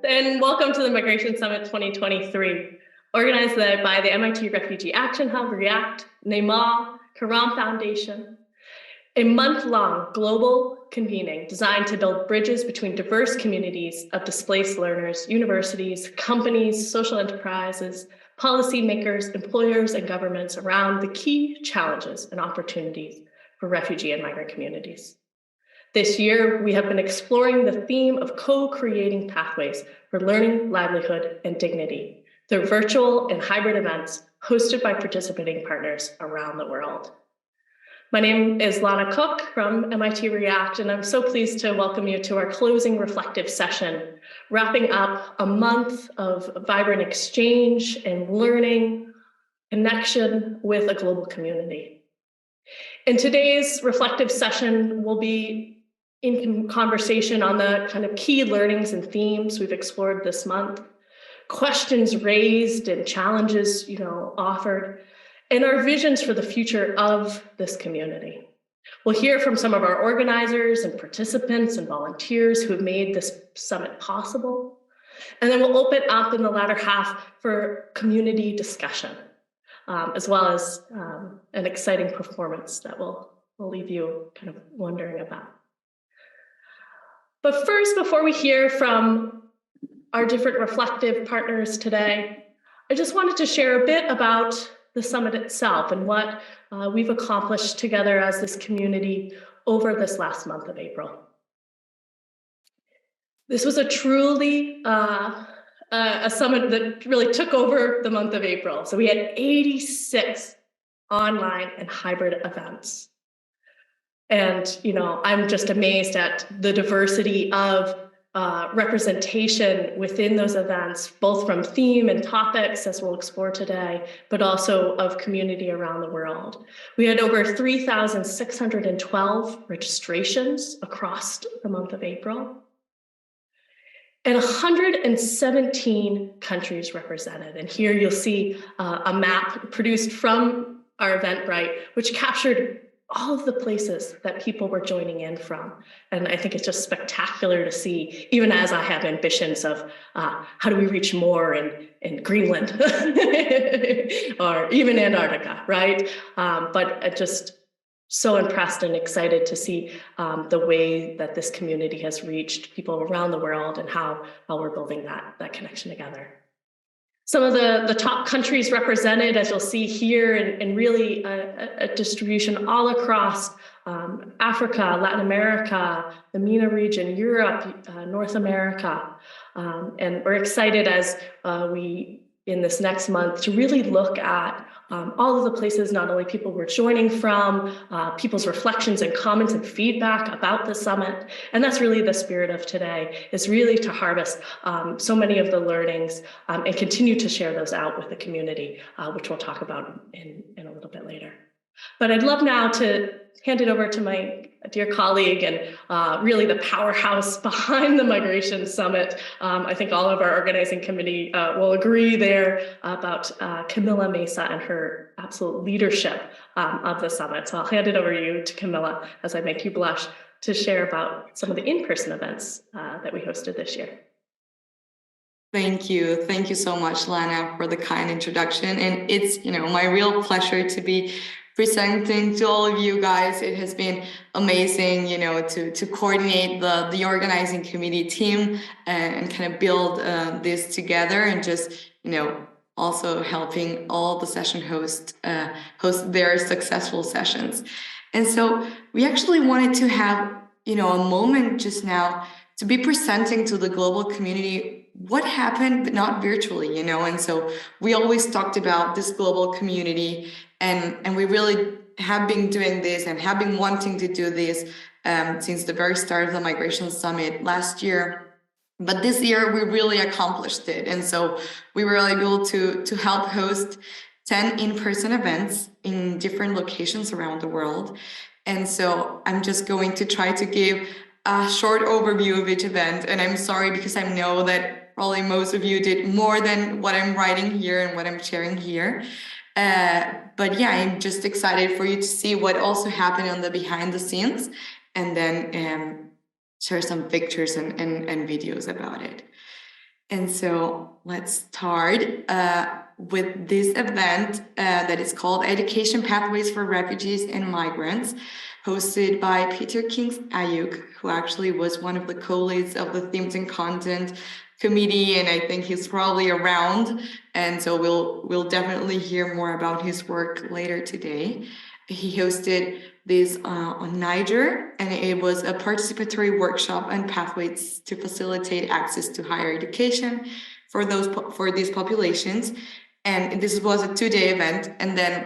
and welcome to the Migration Summit 2023, organized by the MIT Refugee Action Hub, REACT, NEMA, Karam Foundation, a month-long global convening designed to build bridges between diverse communities of displaced learners, universities, companies, social enterprises, policymakers, employers, and governments around the key challenges and opportunities for refugee and migrant communities. This year, we have been exploring the theme of co-creating pathways for learning, livelihood, and dignity through virtual and hybrid events hosted by participating partners around the world. My name is Lana Cook from MIT REACT, and I'm so pleased to welcome you to our closing reflective session, wrapping up a month of vibrant exchange and learning, connection with a global community. In today's reflective session, we'll be in conversation on the kind of key learnings and themes we've explored this month, questions raised and challenges, offered, and our visions for the future of this community. We'll hear from some of our organizers and participants and volunteers who have made this summit possible. And then we'll open up in the latter half for community discussion, as well as an exciting performance that we'll leave you kind of wondering about. But first, before we hear from our different reflective partners today, I just wanted to share a bit about the summit itself and what we've accomplished together as this community over this last month of April. This was a truly a summit that really took over the month of April. So we had 86 online and hybrid events. And, I'm just amazed at the diversity of representation within those events, both from theme and topics, as we'll explore today, but also of community around the world. We had over 3,612 registrations across the month of April, and 117 countries represented. And here you'll see a map produced from our Eventbrite, which captured all of the places that people were joining in from. And I think it's just spectacular to see, even as I have ambitions of how do we reach more in Greenland or even Antarctica, right? But I'm just so impressed and excited to see the way that this community has reached people around the world and how we're building that connection together. Some of the top countries represented, as you'll see here, and really a distribution all across Africa, Latin America, the MENA region, Europe, North America. And we're excited as we, in this next month, to really look at all of the places not only people were joining from, people's reflections and comments and feedback about the summit. And that's really the spirit of today, is really to harvest so many of the learnings and continue to share those out with the community, which we'll talk about in a little bit later. But I'd love now to hand it over to my dear colleague and really the powerhouse behind the Migration Summit. I think all of our organizing committee will agree there about Camilla Mesa and her absolute leadership of the summit. So I'll hand it over to you, to Camilla, as I make you blush, to share about some of the in-person events that we hosted this year. Thank you. Thank you so much, Lana, for the kind introduction. And it's, my real pleasure to be presenting to all of you guys. It has been amazing, to coordinate the organizing committee team and kind of build this together, and just, also helping all the session hosts host their successful sessions. And so we actually wanted to have, a moment just now to be presenting to the global community what happened, but not virtually, and so we always talked about this global community, and we really have been doing this and have been wanting to do this since the very start of the Migration Summit last year. But this year we really accomplished it. And so we were able to help host 10 in-person events in different locations around the world. And so I'm just going to try to give a short overview of each event. And I'm sorry, because I know that probably most of you did more than what I'm writing here and what I'm sharing here. But yeah, I'm just excited for you to see what also happened on the behind the scenes, and then share some pictures and videos about it. And so let's start with this event that is called Education Pathways for Refugees and Migrants, hosted by Peter Kings-Ayuk, who actually was one of the co-leads of the Themes and Content Committee, and I think he's probably around. And so we'll definitely hear more about his work later today. He hosted this on Niger, and it was a participatory workshop on pathways to facilitate access to higher education for these populations. And this was a 2-day event, and then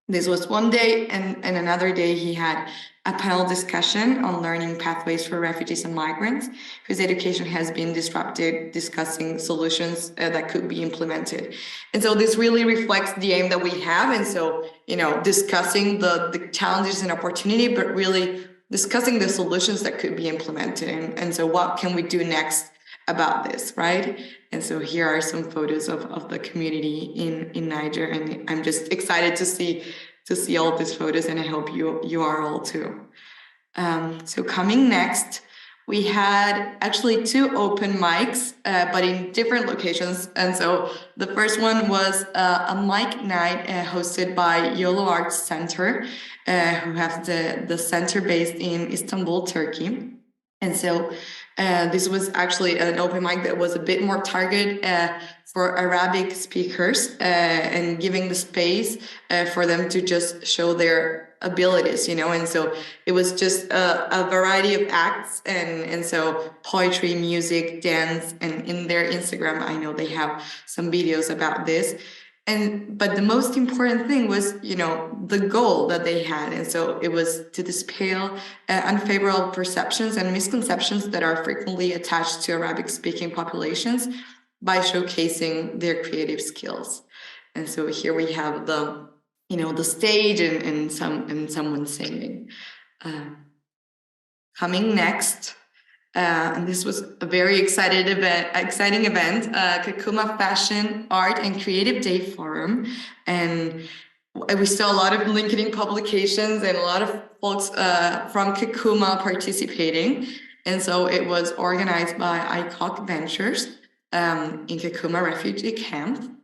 this was one day, and another day he had a panel discussion on learning pathways for refugees and migrants whose education has been disrupted, discussing solutions that could be implemented. And so this really reflects the aim that we have. And so, discussing the challenges and opportunity, but really discussing the solutions that could be implemented. And so what can we do next about this, right? And so here are some photos of the community in Niger, and I'm just excited to see all these photos, and I hope you are all too. So coming next, we had actually 2 open mics, but in different locations. And so the first one was a mic night hosted by YOLO Arts Center, who have the center based in Istanbul, Turkey. And so this was actually an open mic that was a bit more targeted for Arabic speakers and giving the space for them to just show their abilities, and so it was just a variety of acts, and so poetry, music, dance, and in their Instagram, I know they have some videos about this. But the most important thing was, the goal that they had. And so it was to dispel unfavorable perceptions and misconceptions that are frequently attached to Arabic-speaking populations by showcasing their creative skills. And so here we have the stage and someone singing. Coming next, and this was a very exciting event, Kakuma Fashion, Art and Creative Day Forum. And we saw a lot of LinkedIn publications and a lot of folks from Kakuma participating. And so it was organized by ICOC Ventures in Kakuma refugee camp.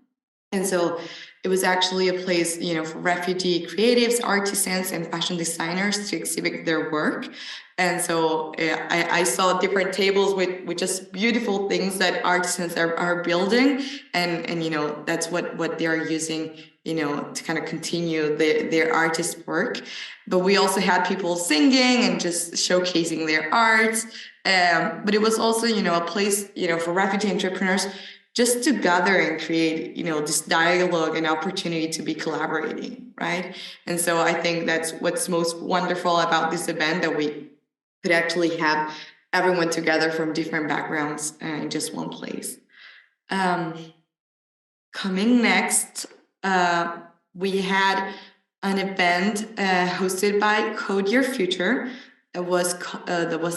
And so it was actually a place, for refugee creatives, artisans, and fashion designers to exhibit their work. And so I saw different tables with just beautiful things that artisans are building, and that's what they are using, to kind of continue their artist work. But we also had people singing and just showcasing their arts. But it was also, a place, for refugee entrepreneurs just to gather and create, this dialogue and opportunity to be collaborating, right? And so I think that's what's most wonderful about this event, that we could actually have everyone together from different backgrounds in just one place. Coming next, we had an event hosted by Code Your Future. That was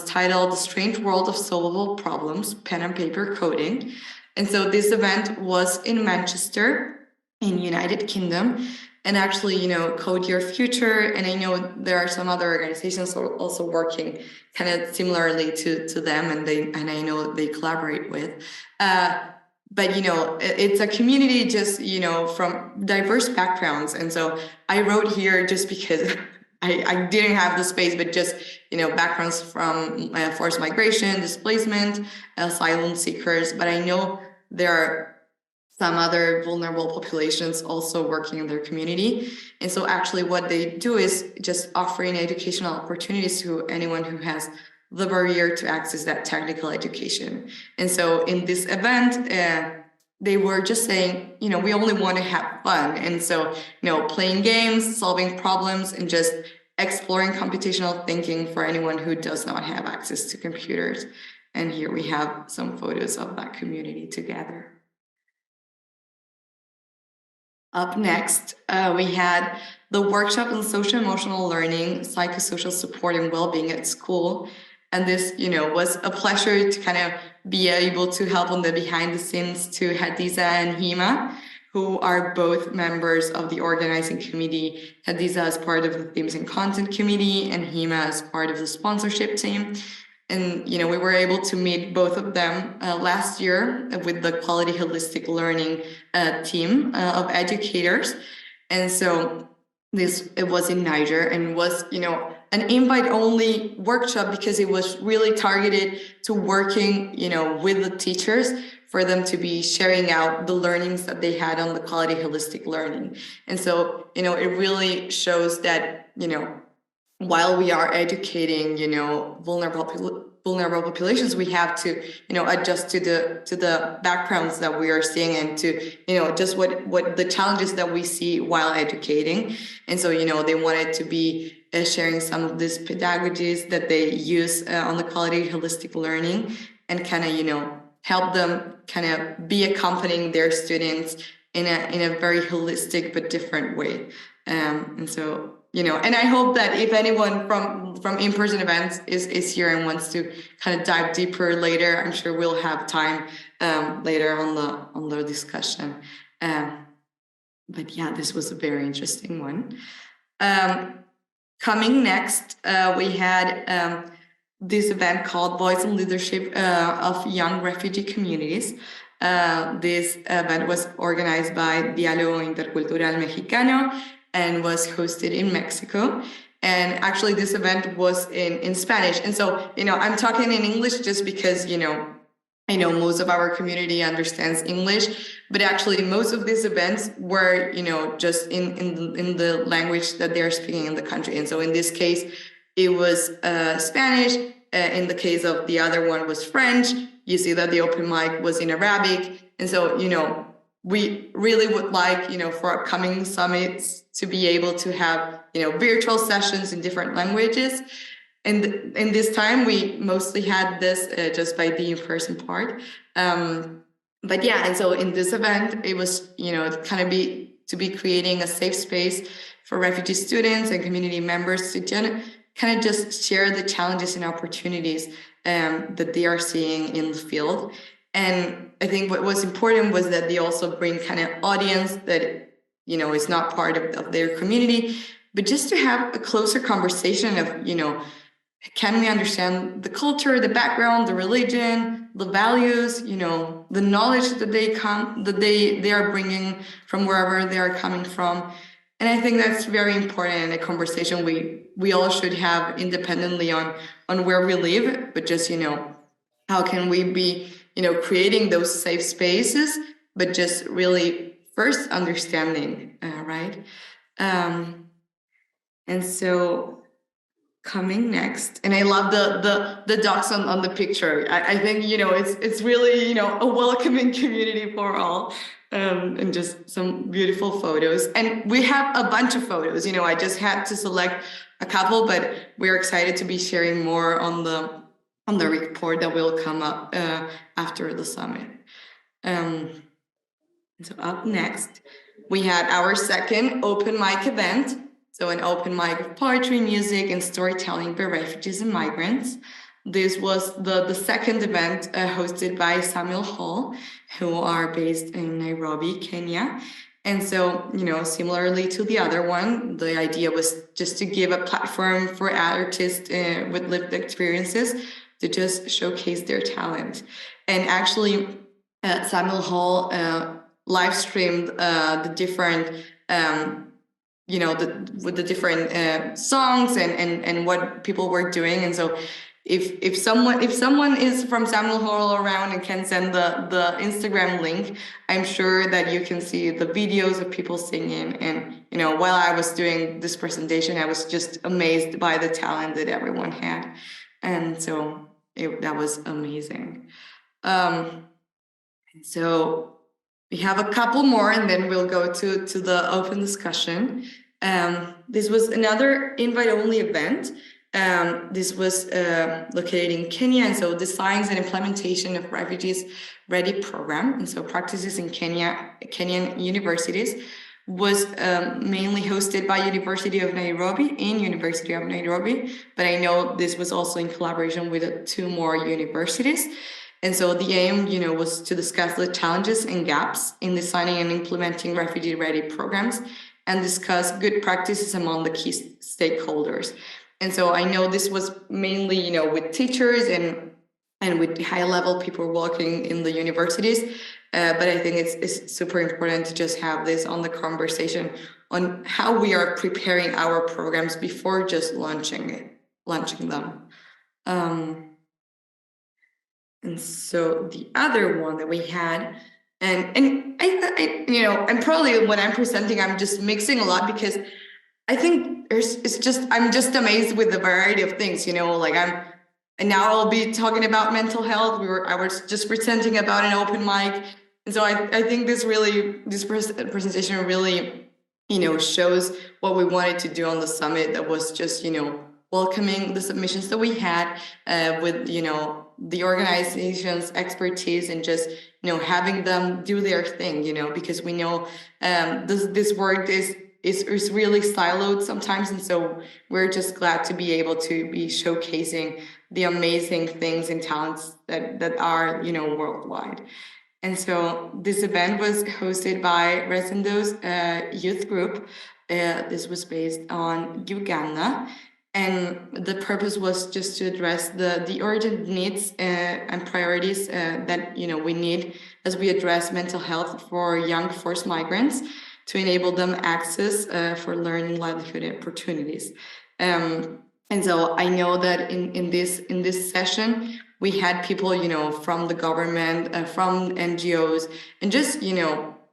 titled The Strange World of Solvable Problems, Pen and Paper Coding. And so this event was in Manchester, in United Kingdom, and actually, Code Your Future, and I know there are some other organizations also working kind of similarly to them, and I know they collaborate with. But it's a community just from diverse backgrounds, and so I wrote here just because I didn't have the space, but just backgrounds from forced migration, displacement, asylum seekers. But I know there are some other vulnerable populations also working in their community. And so actually what they do is just offering educational opportunities to anyone who has the barrier to access that technical education. And so in this event, they were just saying, we only want to have fun. And so, playing games, solving problems, and just exploring computational thinking for anyone who does not have access to computers. And here we have some photos of that community together. Up next, we had the workshop on social emotional learning, psychosocial support and well-being at school. And this, was a pleasure to kind of be able to help on the behind the scenes to Hadiza and Hima, who are both members of the organizing committee. Hadiza as part of the Themes and Content Committee, and Hima as part of the sponsorship team. And, we were able to meet both of them last year with the Quality Holistic Learning team of educators. And so it was in Niger and was, an invite-only workshop because it was really targeted to working, with the teachers for them to be sharing out the learnings that they had on the Quality Holistic Learning. And so, it really shows that, while we are educating, vulnerable populations, we have to, adjust to the backgrounds that we are seeing and to, just what the challenges that we see while educating. And so, they wanted to be sharing some of these pedagogies that they use on the Quality Holistic Learning and kind of, help them kind of be accompanying their students in a very holistic but different way. And so, and I hope that if anyone from in-person events is here and wants to kind of dive deeper later, I'm sure we'll have time later on the discussion. But yeah, this was a very interesting one. Coming next, we had this event called Voice and Leadership of Young Refugee Communities. This event was organized by Diálogo Intercultural Mexicano and was hosted in Mexico. And actually this event was in Spanish. And so, I'm talking in English just because, I know most of our community understands English, but actually most of these events were, just in the language that they're speaking in the country. And so in this case, it was Spanish. In the case of the other one was French. You see that the open mic was in Arabic. And so, we really would like, for upcoming summits to be able to have, virtual sessions in different languages. And in this time, we mostly had this just by the in-person part. But yeah, and so in this event, it was, kind of to be creating a safe space for refugee students and community members to kind of just share the challenges and opportunities that they are seeing in the field. And I think what was important was that they also bring kind of audience that, is not part of their community, but just to have a closer conversation of, can we understand the culture, the background, the religion, the values, the knowledge that they are bringing from wherever they are coming from. And I think that's very important in a conversation we all should have independently on where we live, but just, how can we be, creating those safe spaces, but just really first understanding, right? And so coming next, and I love the dogs on the picture. I think, it's really, a welcoming community for all. And just some beautiful photos. And we have a bunch of photos, I just had to select a couple, but we're excited to be sharing more on the report that will come up after the summit. So up next, we had our second open mic event. So an open mic of poetry, music, and storytelling by refugees and migrants. This was the second event hosted by Samuel Hall, who are based in Nairobi, Kenya. And so, similarly to the other one, the idea was just to give a platform for artists with lived experiences to just showcase their talent. And actually, Samuel Hall live streamed the different with the different songs and what people were doing. And so if someone is from Samuel Hall around and can send the Instagram link, I'm sure that you can see the videos of people singing. And while I was doing this presentation, I was just amazed by the talent that everyone had. And so that was amazing. So we have a couple more, and then we'll go to the open discussion. This was another invite-only event. This was located in Kenya, and so the science and implementation of Refugees Ready program, and so practices in Kenyan universities, was mainly hosted by University of Nairobi, but I know this was also in collaboration with 2 more universities. And so the aim, was to discuss the challenges and gaps in designing and implementing refugee-ready programs and discuss good practices among the key stakeholders. And so I know this was mainly, with teachers and with high level people working in the universities. But I think it's super important to just have this on the conversation on how we are preparing our programs before just launching them. And so the other one that we had, and I'm probably, when I'm presenting, I'm just mixing a lot, because I think I'm just amazed with the variety of things, and now I'll be talking about mental health. I was just presenting about an open mic. And so I think this presentation really, shows what we wanted to do on the summit. That was just, welcoming the submissions that we had, with, the organization's expertise, and just, having them do their thing, because we know this work is really siloed sometimes. And so we're just glad to be able to be showcasing the amazing things and talents that are, worldwide. And so this event was hosted by Resendo's youth group. This was based on Uganda. And the purpose was just to address the urgent needs and priorities that we need as we address mental health for young forced migrants, to enable them access for learning, livelihood, and opportunities. And so I know that in this session we had people, from the government, from NGOs, and just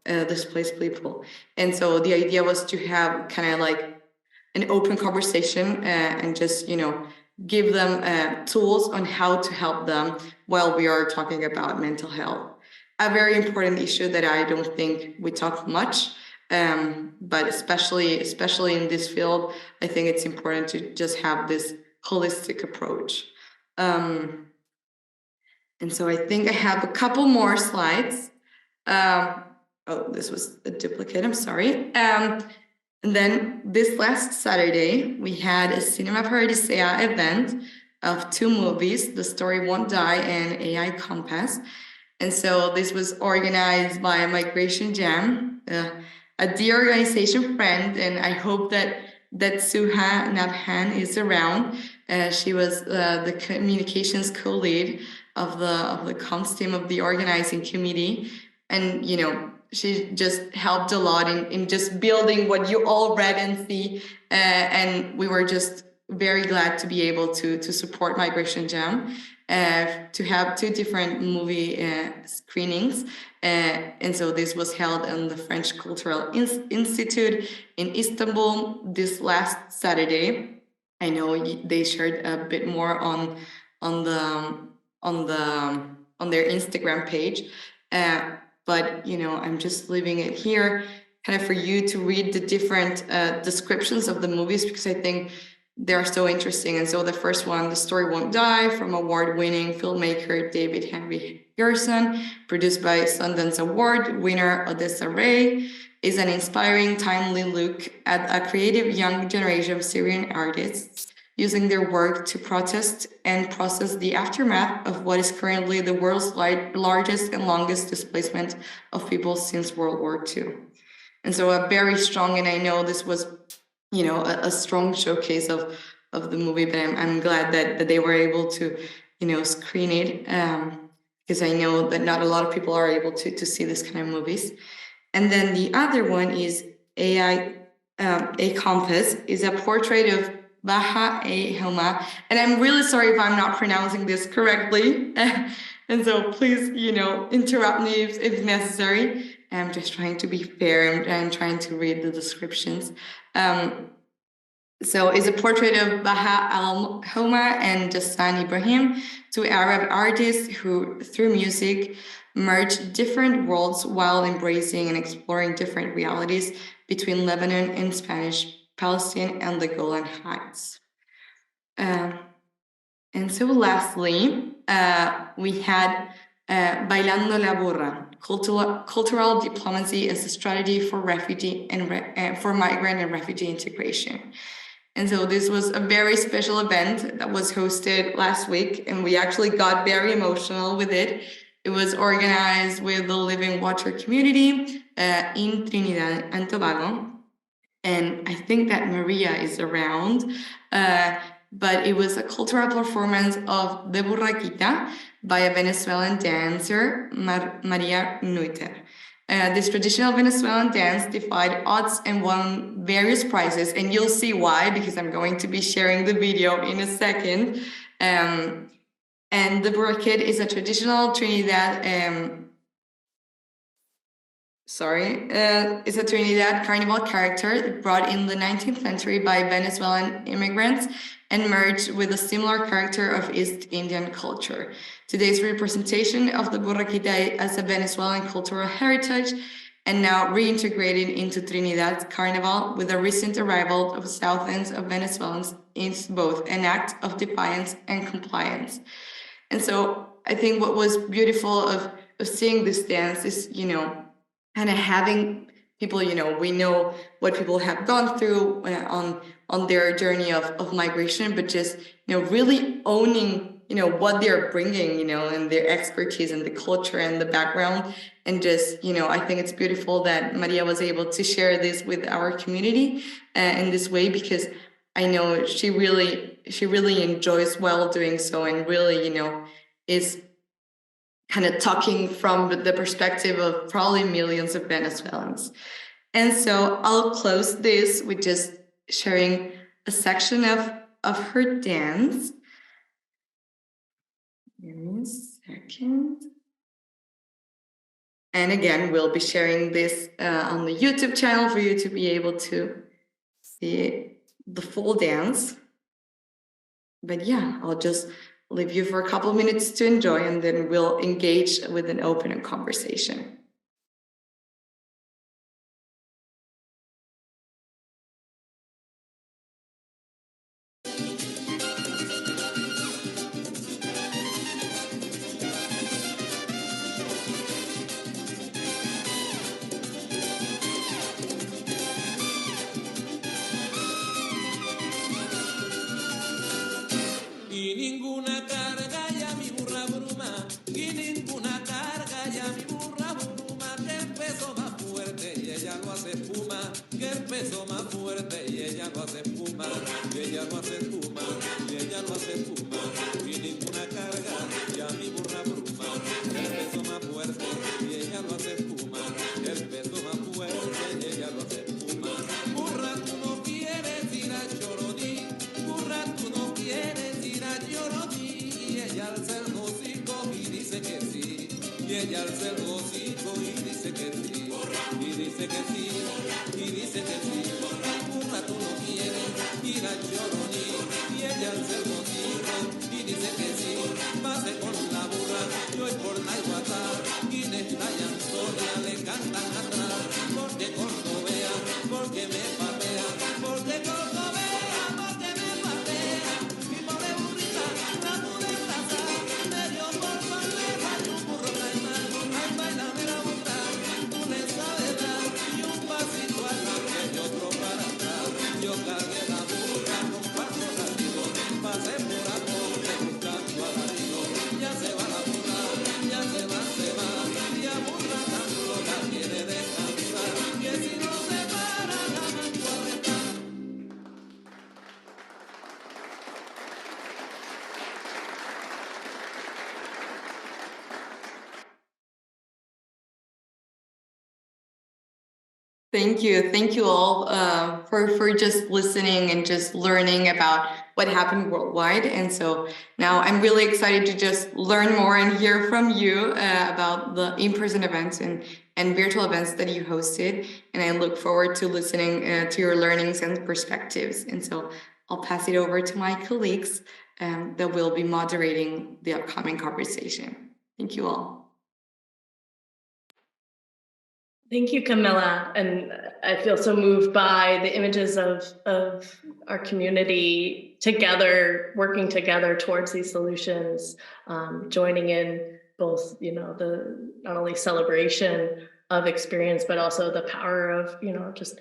displaced people. And so the idea was to have kind of like an open conversation, and just give them tools on how to help them while we are talking about mental health, a very important issue that I don't think we talk much. But especially in this field, I think it's important to just have this holistic approach. And so I think I have a couple more slides. Oh, this was a duplicate, I'm sorry. And then this last Saturday, we had a Cinema Paradisea event of 2 movies, The Story Won't Die and AI Compass. And so this was organized by Migration Jam, a dear organization friend, and I hope that Suha Nabhan is around. She was the communications co-lead of the comms team of the organizing committee, and she just helped a lot in just building what you all read and see, and we were just very glad to be able to support Migration Jam, to have 2 different movie screenings. And so this was held in the French Cultural Institute in Istanbul this last Saturday. I know they shared a bit more on their Instagram page, but I'm just leaving it here kind of for you to read the different descriptions of the movies, because I think they're so interesting. And so the first one, The Story Won't Die, from award-winning filmmaker David Henry Gerson, produced by Sundance Award winner Odessa Ray, is an inspiring, timely look at a creative young generation of Syrian artists using their work to protest and process the aftermath of what is currently the world's largest and longest displacement of people since World War II. And so a very strong, and I know this was a strong showcase of the movie, but I'm glad that they were able to screen it, because I know that not a lot of people are able to see this kind of movies. And then the other one is AI A Compass, is a portrait of Baha A Hilma, and I'm really sorry if I'm not pronouncing this correctly. And so please interrupt me if necessary. I'm just trying to be fair and trying to read the descriptions. So it's a portrait of Baha al-Homa and Jassan Ibrahim, 2 Arab artists who, through music, merge different worlds while embracing and exploring different realities between Lebanon and Spanish Palestine and the Golan Heights. And so lastly, we had Bailando la Burra, cultural diplomacy as a strategy for refugee and for migrant and refugee integration. And so this was a very special event that was hosted last week, and we actually got very emotional with it. It was organized with the Living Water community in Trinidad and Tobago. And I think that Maria is around. but it was a cultural performance of the Burraquita by a Venezuelan dancer, Maria Nuiter. This traditional Venezuelan dance defied odds and won various prizes, and you'll see why, because I'm going to be sharing the video in a second. And the Burraquita is a traditional Trinidad is a Trinidad carnival character brought in the 19th century by Venezuelan immigrants and merged with a similar character of East Indian culture. Today's representation of the Burraquita as a Venezuelan cultural heritage and now reintegrated into Trinidad's carnival with the recent arrival of thousands of Venezuelans is both an act of defiance and compliance. And so I think what was beautiful of seeing this dance is, kind of having people, we know what people have gone through on their journey of migration, but just, really owning, what they're bringing, and their expertise and the culture and the background. And just, I think it's beautiful that Maria was able to share this with our community in this way, because I know she really enjoys while doing so, and really, is kind of talking from the perspective of probably millions of Venezuelans. And so I'll close this with just sharing a section of her dance. Give me a second. And again, we'll be sharing this on the YouTube channel for you to be able to see the full dance. But yeah, I'll just leave you for a couple of minutes to enjoy, and then we'll engage with an open conversation. Y ninguna carga ya mi burra bruma, y ninguna carga ya mi burra bruma, que el peso más fuerte y ella lo hace espuma, que el peso más fuerte y ella lo hace espuma, y ella lo hace espuma, y ella lo hace espuma, y ninguna carga ya mi burra bruma, que el peso más fuerte y ella lo hace espuma, que el peso más fuerte y ella lo hace espuma. Burra, tú no quieres ir a Choroní, burra, tú no quieres ir a Choroní, y ella alza el hocico y dice que sí, y ella alza el hocico y dice que sí, y dice que sí, y dice que sí. Burra, tú no quieres ir a Choroní, y ella alza el hocico y dice que sí. Pase con la burra, yo voy por la Iguatá, Guinness, la Yanzonia le cantan atrás, porque cordobea, porque me patea, porque cordobea, porque me patea, mi pobre burrita la pude abrazar, me dio por bandeja y un burro caimán, ay bailame la burra, tú le sabes dar, y un pasito adelante y otro para atrás, yo cargué la burra con cuatro látigos, pasé por aporte buscando al amigo, ya se va la burra, ya se va, y a burra tanto la quiere descansar, que si no se para la mando a retar. Thank you all for just listening and just learning about what happened worldwide. And so now I'm really excited to just learn more and hear from you about the in-person events and virtual events that you hosted. And I look forward to listening to your learnings and perspectives. And so I'll pass it over to my colleagues that will be moderating the upcoming conversation. Thank you all. Thank you, Camilla. And I feel so moved by the images of our community together, working together towards these solutions, joining in both, the not only celebration of experience, but also the power of, just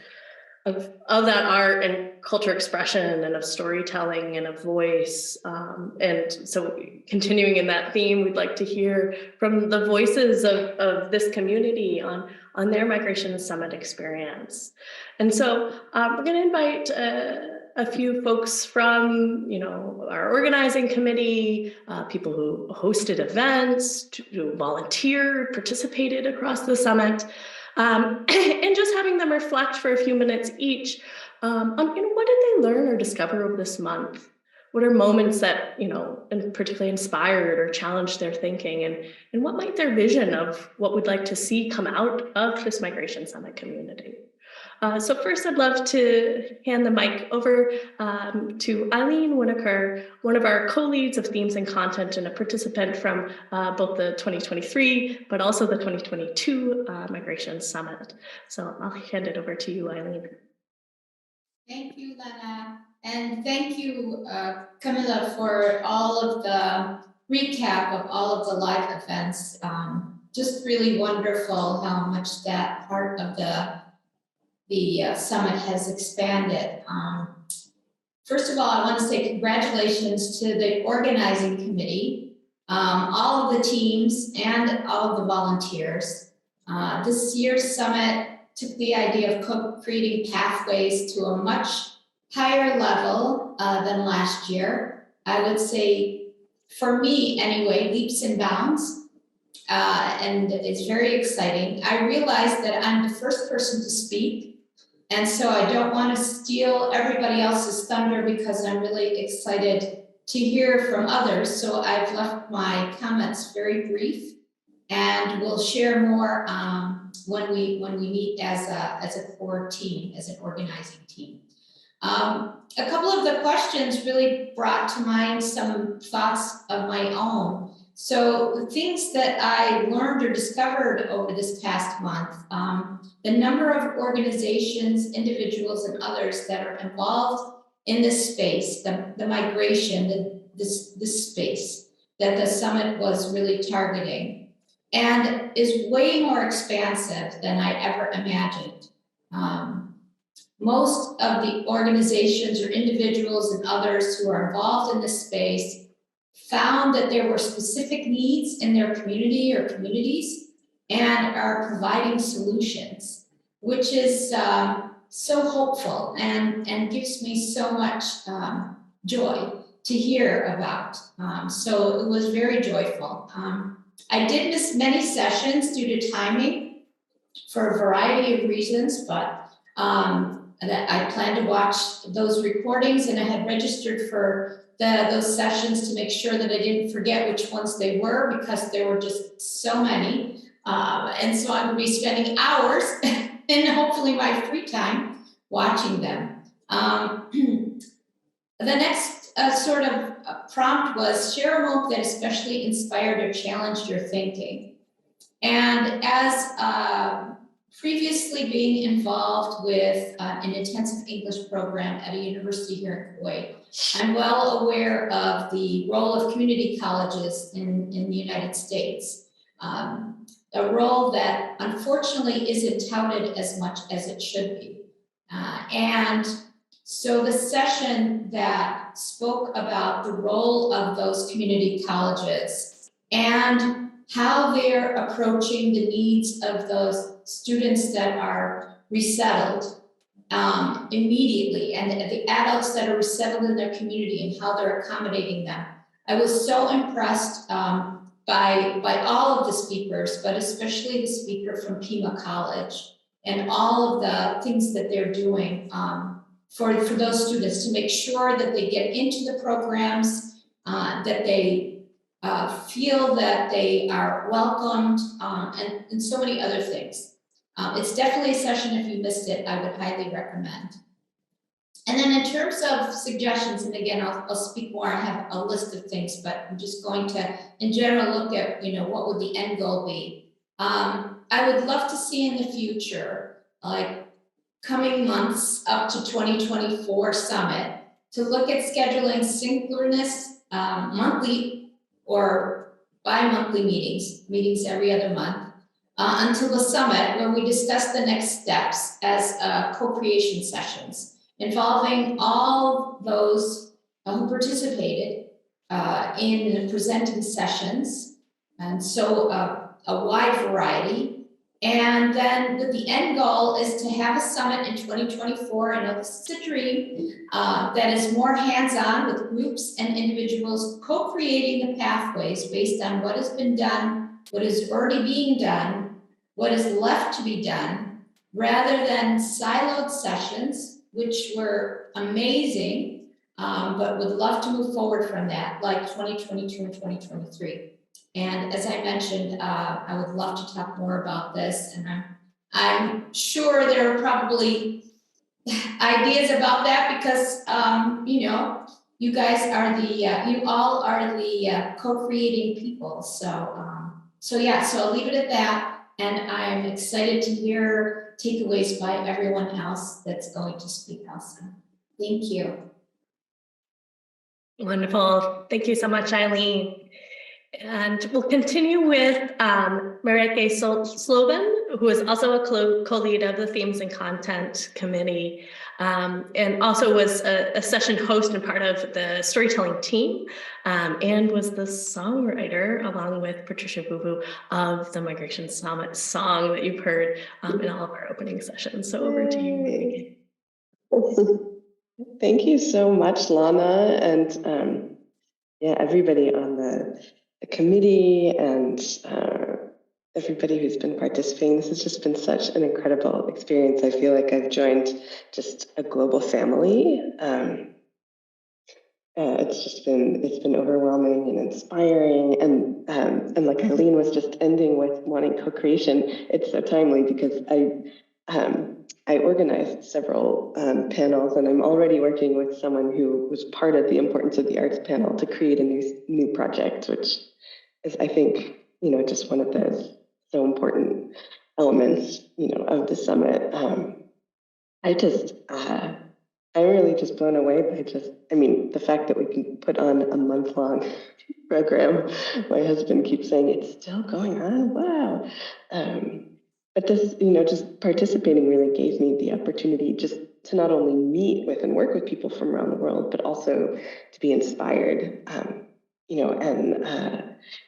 of that art and culture expression and of storytelling and of voice. And so continuing in that theme, we'd like to hear from the voices of this community on their Migration Summit experience. And so we're going to invite a few folks from, our organizing committee, people who hosted events, who volunteered, participated across the summit, and just having them reflect for a few minutes each on, what did they learn or discover over this month? What are moments that, and particularly inspired or challenged their thinking, and what might their vision of what we'd like to see come out of this Migration Summit community? So first, I'd love to hand the mic over to Eileen Winokur, one of our co-leads of themes and content and a participant from both the 2023, but also the 2022 Migration Summit. So I'll hand it over to you, Eileen. Thank you, Lena. And thank you, Camilla, for all of the recap of all of the live events. Just really wonderful how much that part of the summit has expanded. First of all, I want to say congratulations to the organizing committee, all of the teams, and all of the volunteers. This year's summit took the idea of co-creating pathways to a much higher level than last year. I would say, for me anyway, leaps and bounds. And it's very exciting. I realized that I'm the first person to speak, and so I don't want to steal everybody else's thunder because I'm really excited to hear from others. So I've left my comments very brief, and we'll share more when we meet as a core team, as an organizing team. A couple of the questions really brought to mind some thoughts of my own. So the things that I learned or discovered over this past month, the number of organizations, individuals, and others that are involved in this space, the migration, this space that the summit was really targeting, and is way more expansive than I ever imagined. Most of the organizations or individuals and others who are involved in this space found that there were specific needs in their community or communities and are providing solutions, which is so hopeful and gives me so much joy to hear about. So it was very joyful. I did miss many sessions due to timing for a variety of reasons, but that I plan to watch those recordings, and I had registered for those sessions to make sure that I didn't forget which ones they were, because there were just so many. And so I'm going to be spending hours and hopefully my free time watching them. The next sort of prompt was share a moment that especially inspired or challenged your thinking. And as previously being involved with an intensive English program at a university here in Kuwait, I'm well aware of the role of community colleges in the United States, a role that unfortunately isn't touted as much as it should be. And so the session that spoke about the role of those community colleges and how they're approaching the needs of those students that are resettled immediately, and the adults that are resettled in their community and how they're accommodating them. I was so impressed by all of the speakers, but especially the speaker from Pima College and all of the things that they're doing for those students to make sure that they get into the programs, that they feel that they are welcomed, and so many other things. It's definitely a session, if you missed it, I would highly recommend. And then in terms of suggestions, and again, I'll speak more, I have a list of things, but I'm just going to, in general, look at, what would the end goal be? I would love to see in the future, like coming months up to 2024 summit, to look at scheduling synchronous monthly or bi-monthly meetings every other month, until the summit, where we discuss the next steps as co-creation sessions, involving all those who participated in the presenting sessions, and so a wide variety, And then the end goal is to have a summit in 2024. I know this is a dream that is more hands-on with groups and individuals co-creating the pathways based on what has been done, what is already being done, what is left to be done, rather than siloed sessions, which were amazing, but would love to move forward from that, like 2022 and 2023. And as I mentioned, I would love to talk more about this, and I'm sure there are probably ideas about that because you know, you guys are the you all are the co-creating people. So yeah, so I'll leave it at that, and I'm excited to hear takeaways by everyone else that's going to speak also. Thank you. Wonderful. Thank you so much, Eileen. And we'll continue with Marieke Sloven, who is also a co-lead of the Themes and Content Committee, and also was a session host and part of the storytelling team, and was the songwriter, along with Patricia Boo of the Migration Summit song that you've heard in all of our opening sessions. So over to you, Marieke. Thank you so much, Lana, and yeah, everybody on the committee and everybody who's been participating. This has just been such an incredible experience. I feel like I've joined just a global family. It's been overwhelming and inspiring, and like Eileen was just ending with wanting co-creation. It's so timely because I organized several panels, and I'm already working with someone who was part of the Importance of the Arts panel to create a new project, which is, I think, just one of those so important elements, of the summit. I'm really just blown away by the fact that we can put on a month-long program. My husband keeps saying it's still going on. Wow. But this, just participating really gave me the opportunity just to not only meet with and work with people from around the world, but also to be inspired, and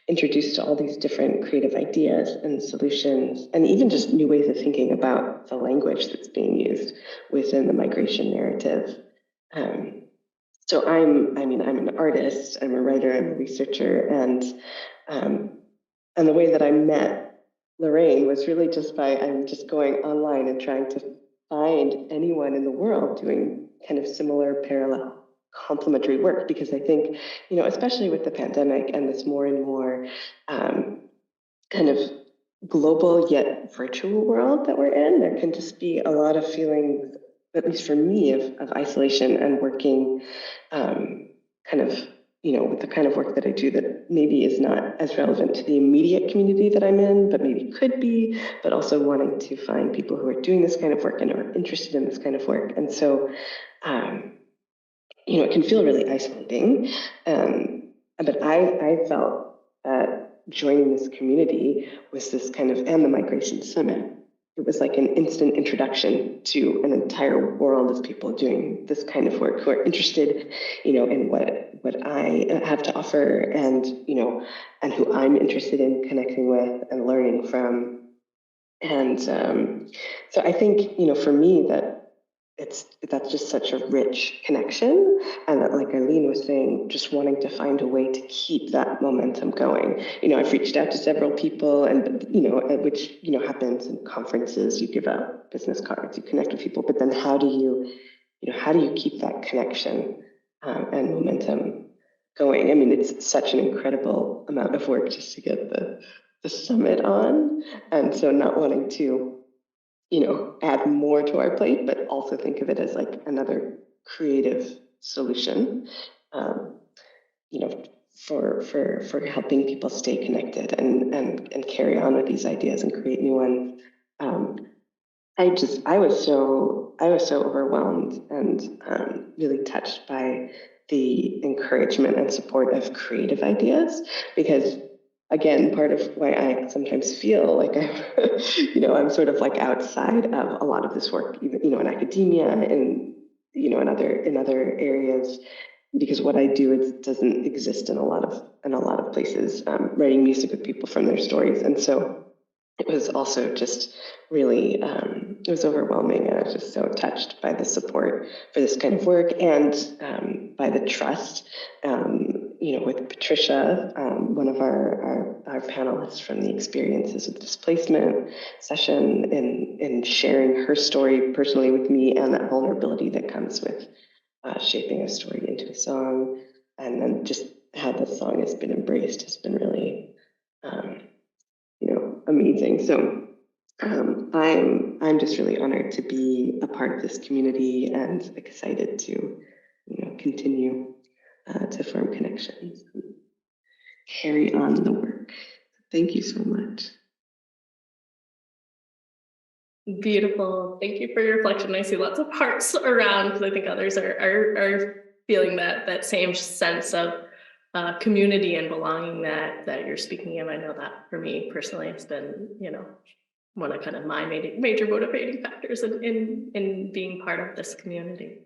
introduced to all these different creative ideas and solutions, and even just new ways of thinking about the language that's being used within the migration narrative. So I'm an artist, I'm a writer, I'm a researcher, and the way that I met Lorraine was really just by I'm just going online and trying to find anyone in the world doing kind of similar, parallel, complementary work, because I think, especially with the pandemic and this more and more kind of global yet virtual world that we're in, there can just be a lot of feelings, at least for me, of isolation and working kind of, with the kind of work that I do that maybe is not as relevant to the immediate community that I'm in, but maybe could be, but also wanting to find people who are doing this kind of work and are interested in this kind of work. And so, it can feel really isolating. But I felt that joining this community was this kind of, and the Migration Summit, it was like an instant introduction to an entire world of people doing this kind of work who are interested, in what I have to offer, and and who I'm interested in connecting with and learning from. And so I think, for me, that's just such a rich connection, and that, like Eileen was saying, just wanting to find a way to keep that momentum going. I've reached out to several people, and which happens in conferences. You give out business cards, you connect with people, but then how do you keep that connection and momentum going? It's such an incredible amount of work just to get the summit on, and so not wanting to add more to our plate, but also think of it as like another creative solution, for helping people stay connected and carry on with these ideas and create new ones. I was so overwhelmed and really touched by the encouragement and support of creative ideas, because again, part of why I sometimes feel like I'm sort of like outside of a lot of this work, even, in academia and, in other areas, because what I do, it doesn't exist in a lot of places, writing music with people from their stories. And so it was also just really, it was overwhelming, and I was just so touched by the support for this kind of work, and by the trust. With Patricia, one of our panelists from the Experiences of Displacement session, in sharing her story personally with me, and that vulnerability that comes with shaping a story into a song, and then just how the song has been embraced has been really, amazing. So I'm just really honored to be a part of this community and excited to, continue to form connections and carry on the work. Thank you so much. Beautiful. Thank you for your reflection. I see lots of hearts around, because I think others are feeling that same sense of community and belonging that you're speaking of. I know that for me personally, it's been, one of kind of my major motivating factors in being part of this community.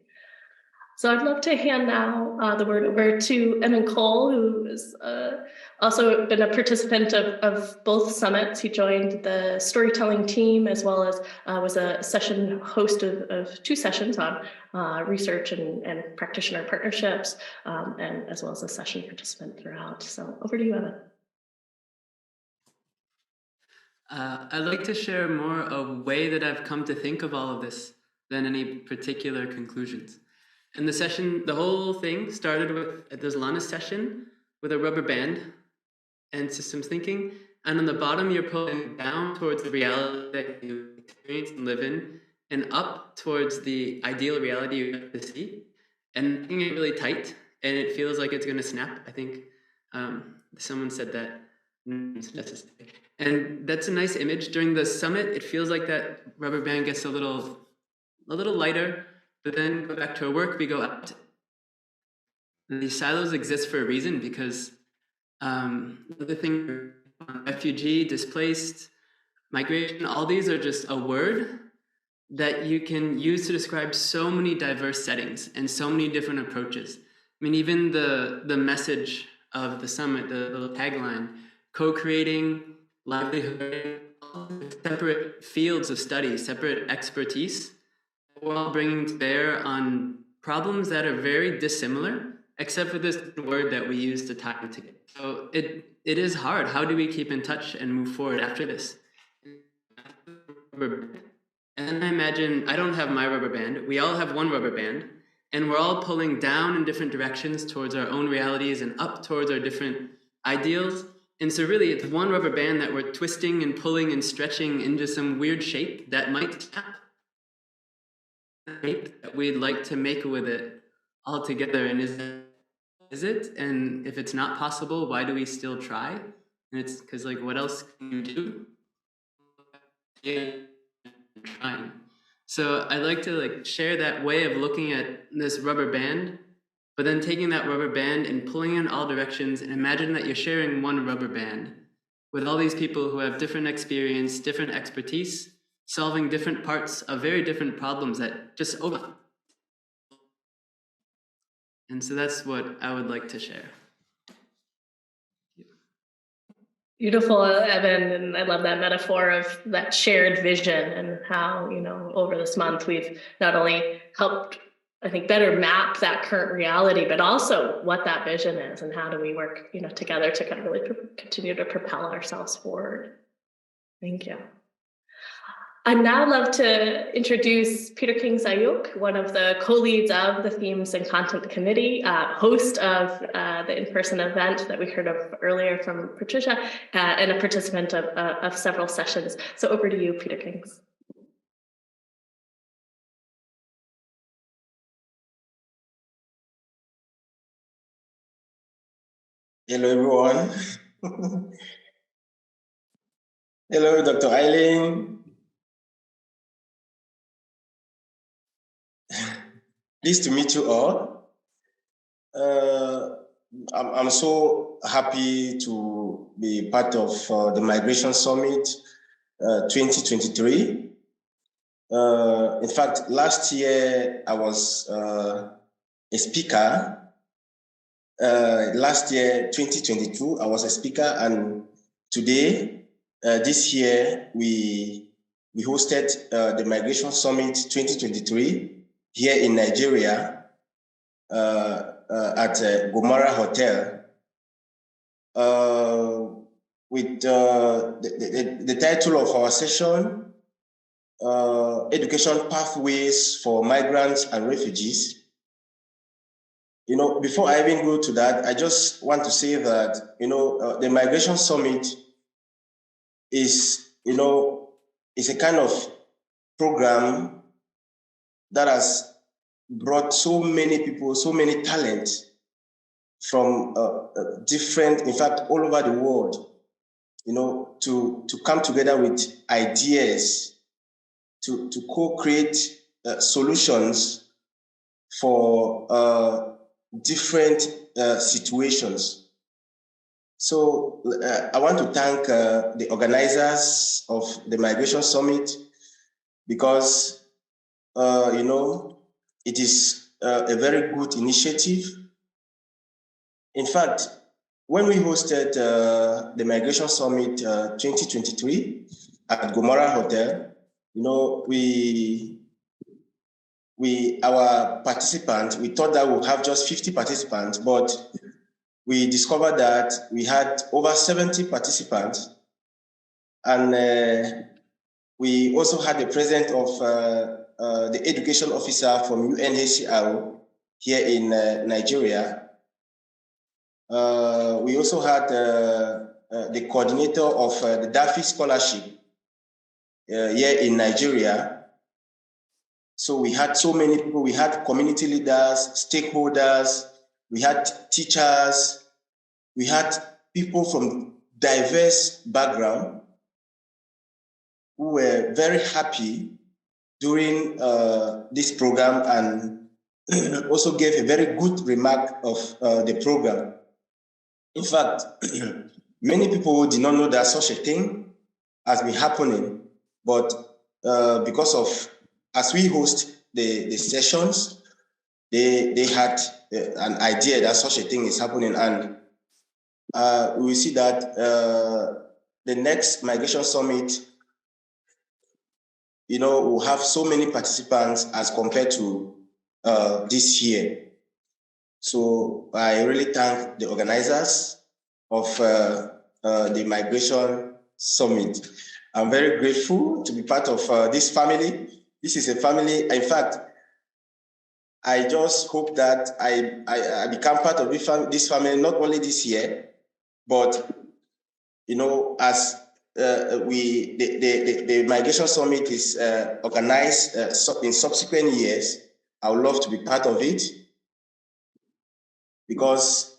So I'd love to hand now the word over to Evan Cole, who has also been a participant of both summits. He joined the storytelling team, as well as was a session host of 2 sessions on research and practitioner partnerships, and as well as a session participant throughout. So over to you, Evan. I'd like to share more a way that I've come to think of all of this than any particular conclusions. And the whole thing started with, there's Lana's session with a rubber band and systems thinking. And on the bottom, you're pulling down towards the reality that you experience and live in, and up towards the ideal reality you have to see. And making it really tight, and it feels like it's going to snap. I think someone said that. And that's a nice image. During the summit, it feels like that rubber band gets a little lighter, but then go back to our work, we go out. And these silos exist for a reason, because the thing, refugee, displaced, migration, all these are just a word that you can use to describe so many diverse settings and so many different approaches. I mean, even the message of the summit, the little tagline, co-creating, livelihood, separate fields of study, separate expertise, we're all bringing to bear on problems that are very dissimilar, except for this word that we use to tie them together. So it is hard. How do we keep in touch and move forward after this? And I imagine, I don't have my rubber band. We all have one rubber band, and we're all pulling down in different directions towards our own realities and up towards our different ideals. And so really, it's one rubber band that we're twisting and pulling and stretching into some weird shape that might snap. Shape that we'd like to make with it all together. And is it? And if it's not possible, why do we still try? And it's because, like, what else can you do? Yeah, trying. So I'd like to share that way of looking at this rubber band, but then taking that rubber band and pulling it in all directions, and imagine that you're sharing one rubber band with all these people who have different experience, different expertise, solving different parts of very different problems that just overlap. And so that's what I would like to share. Beautiful, Evan, and I love that metaphor of that shared vision, and how, over this month we've not only helped, I think, better map that current reality, but also what that vision is, and how do we work, together to kind of really continue to propel ourselves forward. Thank you. I'd now love to introduce Peter King-Zayuk, one of the co-leads of the Themes and Content Committee, host of the in-person event that we heard of earlier from Patricia, and a participant of several sessions. So over to you, Peter Kings. Hello, everyone. Hello, Dr. Eileen. Pleased to meet you all. I'm so happy to be part of the Migration Summit 2023. In fact, last year I was a speaker. Last year, 2022, I was a speaker, and today this year we hosted the Migration Summit 2023 here in Nigeria at Gomara Hotel. With the title of our session, Education Pathways for Migrants and Refugees. You know, before I even go to that, I just want to say that, you know, the Migration Summit is, you know, is a kind of program that has brought so many people, so many talents from different, in fact, all over the world, you know, to come together with ideas, to co-create solutions for different situations. So I want to thank the organizers of the Migration Summit because, you know, it is a very good initiative. In fact, when we hosted the Migration Summit 2023 at Gomara Hotel, you know, our participants, we thought that we'll have just 50 participants, but we discovered that we had over 70 participants. And we also had the presence of the education officer from UNHCR here in Nigeria. We also had the coordinator of the DAFI scholarship here in Nigeria. So we had so many people. We had community leaders, stakeholders, we had teachers, we had people from diverse backgrounds who were very happy during this program and also gave a very good remark of the program. In fact, many people did not know that such a thing has been happening, but because of, as we host the sessions, they had an idea that such a thing is happening, and we will see that the next Migration Summit, you know, will have so many participants as compared to this year. So I really thank the organizers of the Migration Summit. I'm very grateful to be part of this family. This is a family. In fact, I just hope that I become part of this family, not only this year, but, you know, as the Migration Summit is organized in subsequent years, I would love to be part of it. Because,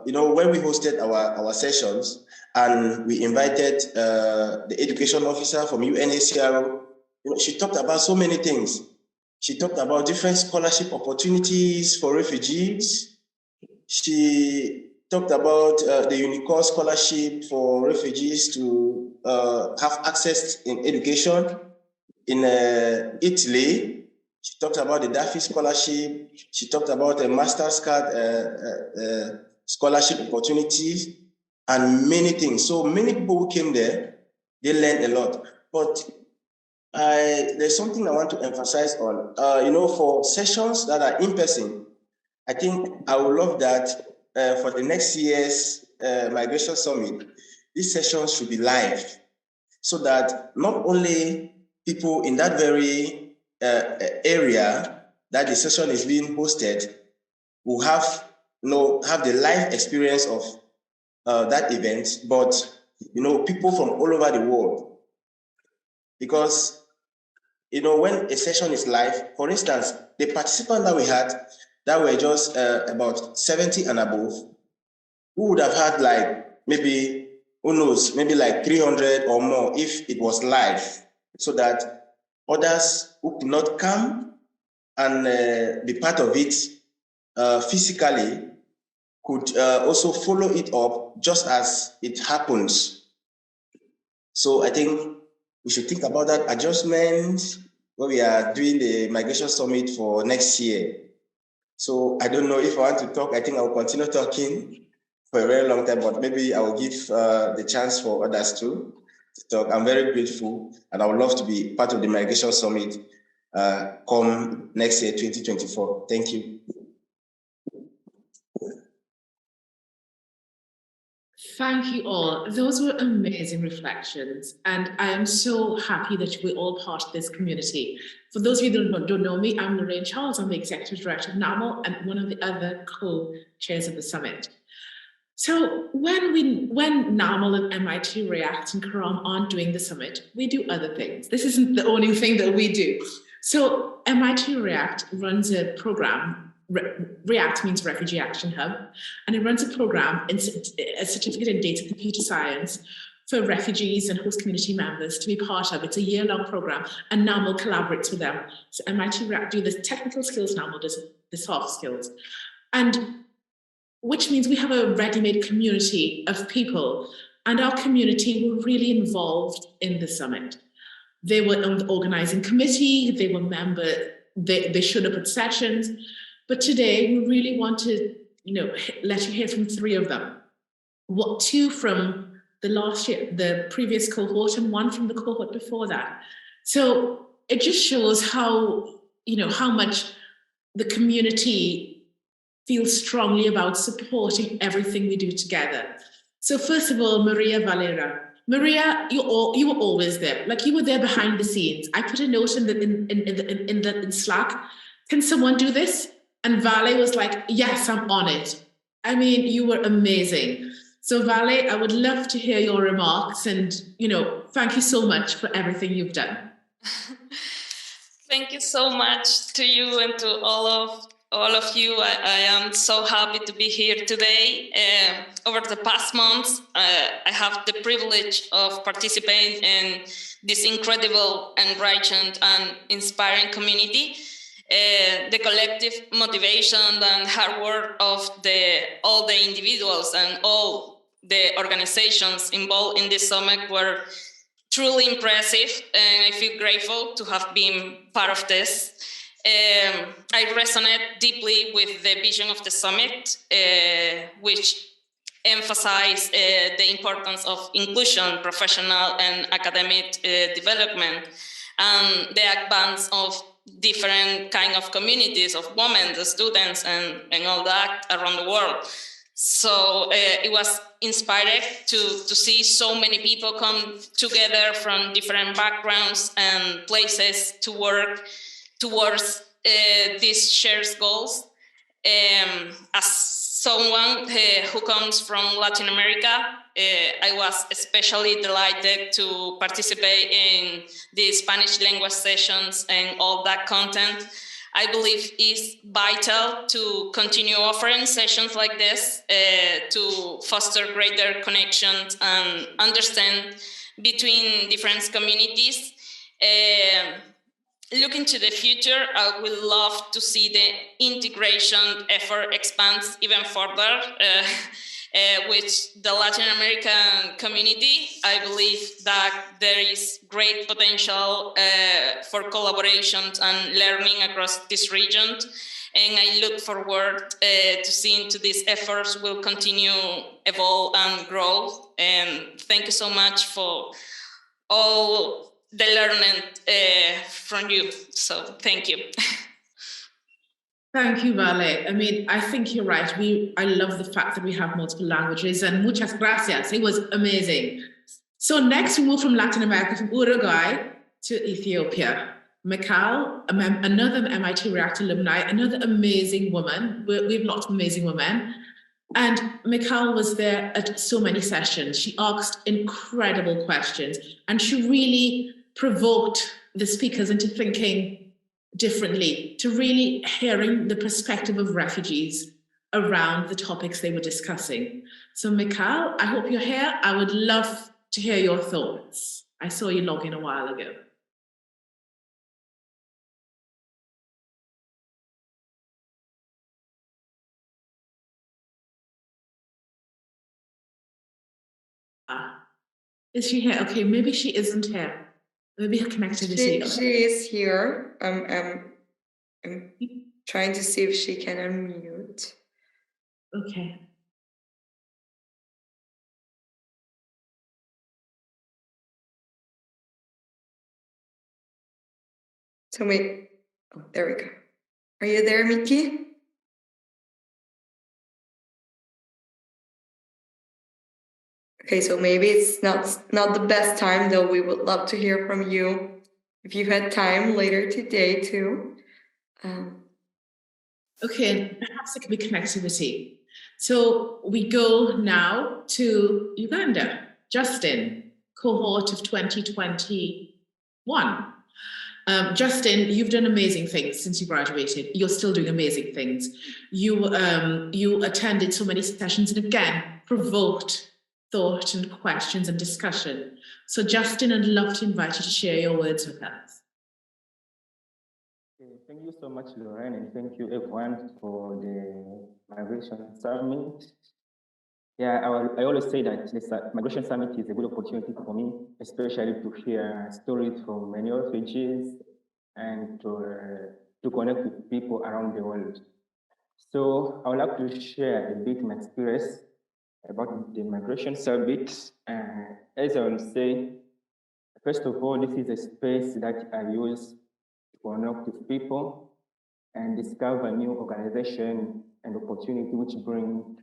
you know, when we hosted our sessions and we invited the education officer from UNHCR, you know, she talked about so many things. She talked about different scholarship opportunities for refugees. She talked about the UNICOR scholarship for refugees to have access in education. In Italy, she talked about the DAFI scholarship. She talked about a master's card scholarship opportunities and many things. So many people who came there, they learned a lot. But there's something I want to emphasize on. You know, for sessions that are in person, I think I would love that for the next year's Migration Summit, these sessions should be live so that not only people in that very area that the session is being hosted will have, you know, have the live experience of that event, but, you know, people from all over the world. Because, you know, when a session is live, for instance, the participants that we had that were just about 70 and above, who would have had like maybe, who knows, maybe like 300 or more if it was live, so that others who could not come and be part of it physically could also follow it up just as it happens. So I think we should think about that adjustment when we are doing the Migration Summit for next year. So I don't know if I want to talk. I think I will continue talking for a very long time, but maybe I will give the chance for others too. talk. I'm very grateful, and I would love to be part of the Migration Summit come next year, 2024. Thank you. Thank you all. Those were amazing reflections, and I am so happy that we're all part of this community. For those of you that don't know me, I'm Lorraine Charles. I'm the Executive Director of NAMO and one of the other co-chairs of the summit. So when NAML and MIT React and Karam aren't doing the summit, we do other things. This isn't the only thing that we do. So MIT React runs a program. React means Refugee Action Hub, and it runs a program, a certificate in data computer science for refugees and host community members to be part of. It's a year-long program, and NAML collaborates with them. So MIT React do the technical skills, NAML does the soft skills. And which means we have a ready-made community of people, and our community were really involved in the summit. They were on the organizing committee, they were they showed up at sessions, but today we really want to, let you hear from 3 of them. 2 from the previous cohort, and 1 from the cohort before that. So it just shows how much the community feels strongly about supporting everything we do together. So first of all, Maria Valera. Maria, you were always there. Like, you were there behind the scenes. I put a note in Slack. Can someone do this? And Vale was like, yes, I'm on it. I mean, you were amazing. So Vale, I would love to hear your remarks, and thank you so much for everything you've done. Thank you so much to you and to all of you. I am so happy to be here today. Over the past months, I have the privilege of participating in this incredible, enriching, and inspiring community. The collective motivation and hard work of all the individuals and all the organizations involved in this summit were truly impressive, and I feel grateful to have been part of this. I resonate deeply with the vision of the summit, which emphasizes the importance of inclusion, professional and academic development, and the advance of different kind of communities of women, the students, and all that around the world. So it was inspiring to see so many people come together from different backgrounds and places to work towards these shared goals. As someone who comes from Latin America, I was especially delighted to participate in the Spanish language sessions and all that content. I believe it's vital to continue offering sessions like this to foster greater connections and understand between different communities. Looking to the future, I would love to see the integration effort expand even further with the Latin American community. I believe that there is great potential for collaborations and learning across this region. And I look forward to seeing to these efforts will continue, evolve and grow. And thank you so much for all the learning from you. So thank you. Thank you, Vale. I mean, I think you're right. I love the fact that we have multiple languages, and muchas gracias. It was amazing. So next we move from Latin America, from Uruguay to Ethiopia. Mikal, another MIT React alumni, another amazing woman. We have lots of amazing women. And Mikal was there at so many sessions. She asked incredible questions, and she really provoked the speakers into thinking differently, to really hearing the perspective of refugees around the topics they were discussing. So Mikal, I hope you're here. I would love to hear your thoughts. I saw you log in a while ago. Is she here? Okay, maybe she isn't here. Maybe her connectivity. She is here. I'm trying to see if she can unmute. Okay. So oh, there we go. Are you there, Mickey? Okay, so maybe it's not the best time, though we would love to hear from you if you had time later today too. Okay, perhaps it could be connectivity. So we go now to Uganda. Justin, cohort of 2021. Justin, you've done amazing things since you graduated. You're still doing amazing things. You attended so many sessions and again provoked thought and questions and discussion. So Justin, I'd love to invite you to share your words with us. Thank you so much, Lorraine, and thank you everyone for the Migration Summit. Yeah, I always say that this Migration Summit is a good opportunity for me, especially to hear stories from many refugees and to connect with people around the world. So I would like to share a bit my experience about the Migration Summit. As I will say, first of all, this is a space that I use to connect with people and discover new organization and opportunity which bring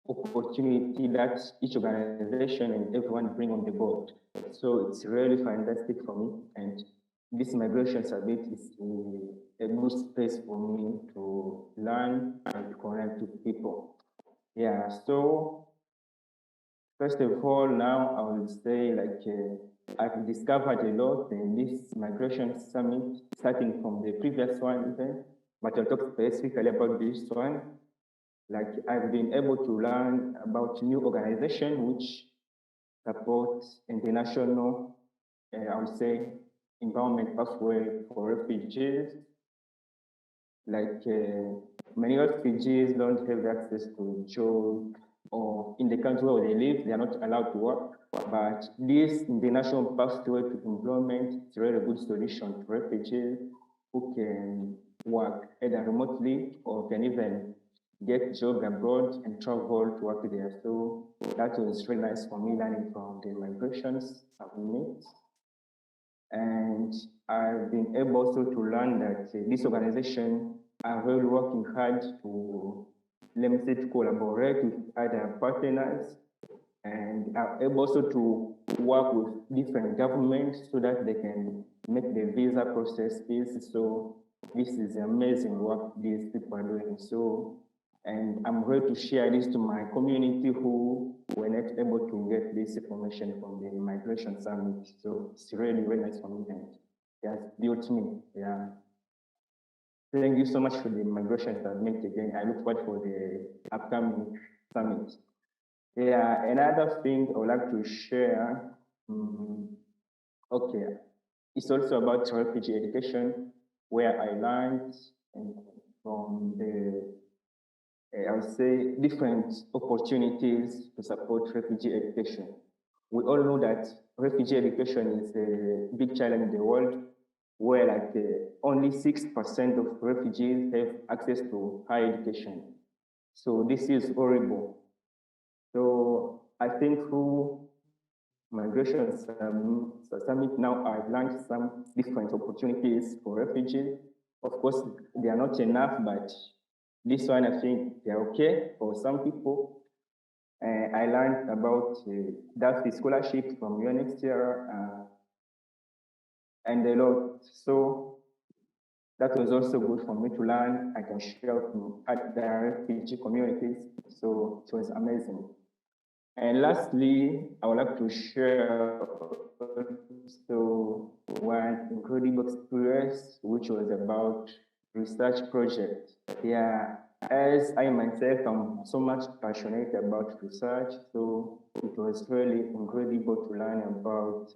opportunity that each organization and everyone bring on the board. So it's really fantastic for me. And this Migration Summit is a good space for me to learn and connect with people. Yeah, so first of all, now I will say I've discovered a lot in this Migration Summit, starting from the previous one even, but I'll talk specifically about this one. Like I've been able to learn about new organization which support international, I would say, environment pathway for refugees. Like many refugees don't have access to job, or in the country where they live, they are not allowed to work. But this international pathway to employment is a really good solution to refugees who can work either remotely or can even get job abroad and travel to work there. So that was really nice for me learning from the migrations I've met. And I've been able also to learn that this organization are really working hard to, let me say, to collaborate with other partners and are able also to work with different governments so that they can make the visa process easy. So this is amazing work these people are doing. So, and I'm ready to share this to my community who were not able to get this information from the Migration Summit. So it's really, really nice for me and it has built me. Yeah. Thank you so much for the Migration Summit again. I look forward for the upcoming summit. Yeah, another thing I would like to share, okay, it's also about refugee education, where I learned from the, I would say, different opportunities to support refugee education. We all know that refugee education is a big challenge in the world, where like only 6% of refugees have access to higher education. So this is horrible. So I think through Migration Summit now I've learned some different opportunities for refugees. Of course, they are not enough, but this one I think they're okay for some people. I learned about DAFI scholarship from UNHCR and a lot. So that was also good for me to learn. I can share to other refugee communities. So it was amazing. And lastly, I would like to share also one incredible experience, which was about research project. Yeah, as I myself am so much passionate about research, so it was really incredible to learn about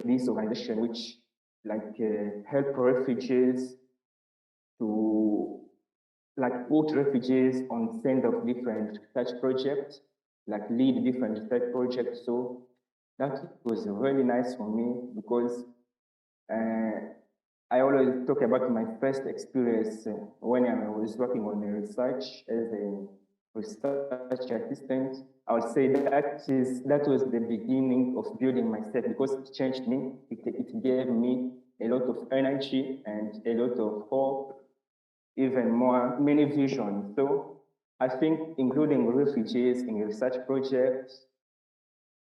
this organization, which help refugees to put refugees on center of different research projects, lead different research projects. So that was really nice for me because I always talk about my first experience when I was working on the research as a research assistant. I would say that was the beginning of building myself because it changed me. It gave me a lot of energy and a lot of hope, even more, many visions. So I think including refugees in research projects,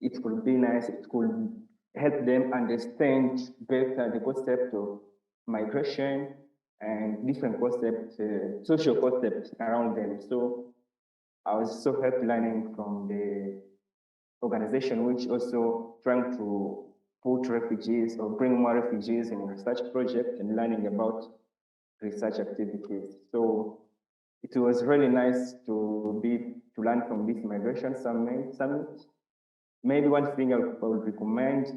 it could be nice, it could help them understand better the concept of migration and different concepts, social concepts around them. So I was so happy learning from the organization which also trying to put refugees or bring more refugees in research projects and learning about research activities. So it was really nice to learn from this migration summit. Maybe one thing I would recommend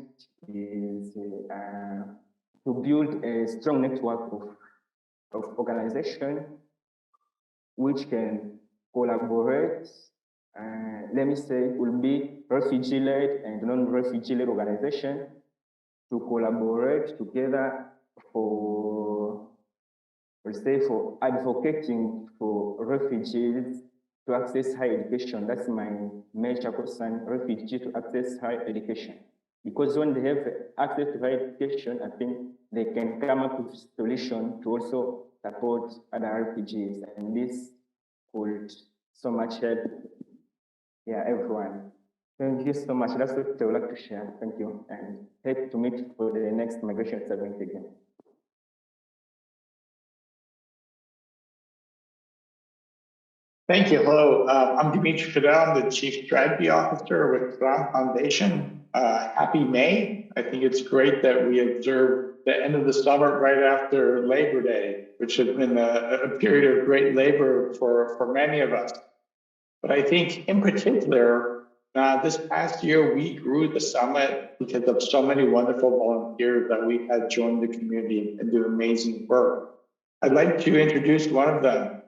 is to build a strong network of organization which can collaborate. Let me say, it will be refugee-led and non-refugee-led organization to collaborate together for, let's say, for advocating for refugees to access higher education. That's my major concern, refugees to access higher education. Because when they have access to higher education, I think they can come up with a solution to also support other refugees. And this could so much help, yeah, everyone. Thank you so much. That's what I would like to share. Thank you. And hope to meet for the next migration summit again. Thank you. Hello, I'm Dimitri Fidel. I'm the Chief Strategy Officer with Ram Foundation. Happy May. I think it's great that we observe the end of the summer right after Labor Day, which has been a period of great labor for many of us. But I think in particular, this past year, we grew the summit because of so many wonderful volunteers that we had join the community and do amazing work. I'd like to introduce one of them,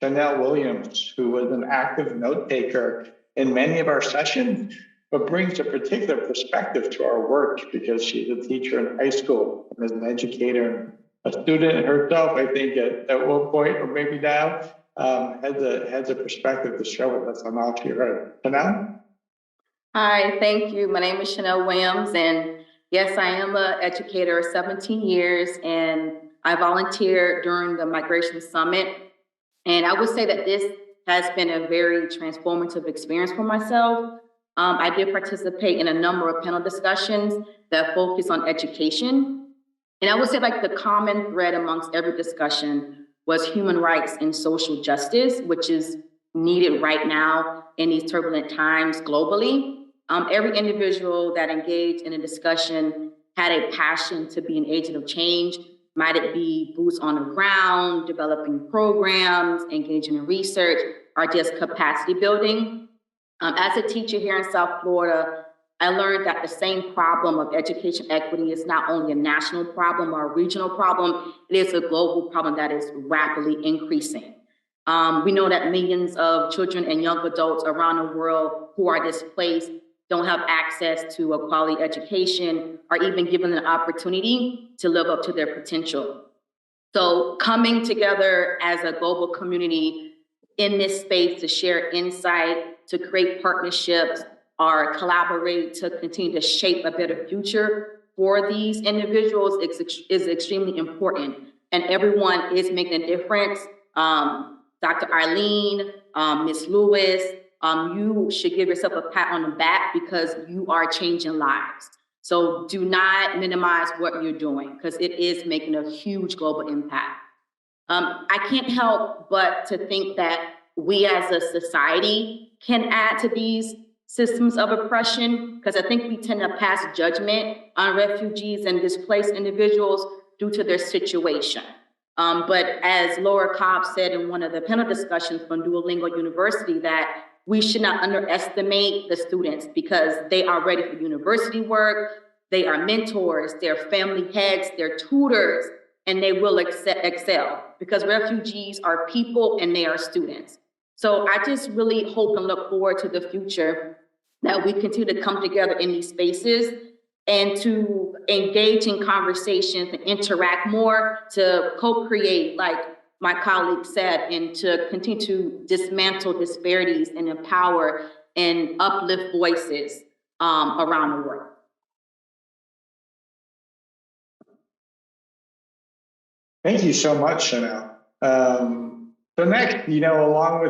Chanel Williams, who was an active note taker in many of our sessions, but brings a particular perspective to our work because she's a teacher in high school and is an educator, a student herself, I think at one point, or maybe now, has a perspective to share with us on all she heard. Chanel? Hi, thank you. My name is Chanel Williams, and yes, I am an educator, 17 years, and I volunteered during the Migration Summit. And I would say that this has been a very transformative experience for myself. I did participate in a number of panel discussions that focus on education. And I would say like the common thread amongst every discussion was human rights and social justice, which is needed right now in these turbulent times globally. Every individual that engaged in a discussion had a passion to be an agent of change. Might it be boots on the ground, developing programs, engaging in research, or just capacity building. As a teacher here in South Florida, I learned that the same problem of education equity is not only a national problem or a regional problem, it is a global problem that is rapidly increasing. We know that millions of children and young adults around the world who are displaced don't have access to a quality education or even given an opportunity to live up to their potential. So coming together as a global community in this space to share insight, to create partnerships, or collaborate to continue to shape a better future for these individuals is extremely important. And everyone is making a difference. Dr. Arlene, Ms. Lewis, you should give yourself a pat on the back because you are changing lives. So do not minimize what you're doing because it is making a huge global impact. I can't help but to think that we as a society can add to these systems of oppression because I think we tend to pass judgment on refugees and displaced individuals due to their situation. But as Laura Cobb said in one of the panel discussions from Duolingo University, that we should not underestimate the students because they are ready for university work, they are mentors, they're family heads, they're tutors, and they will excel because refugees are people and they are students. So I just really hope and look forward to the future that we continue to come together in these spaces and to engage in conversations and interact more, to co-create, like my colleague said, and to continue to dismantle disparities and empower and uplift voices around the world. Thank you so much, Chanel. So next, along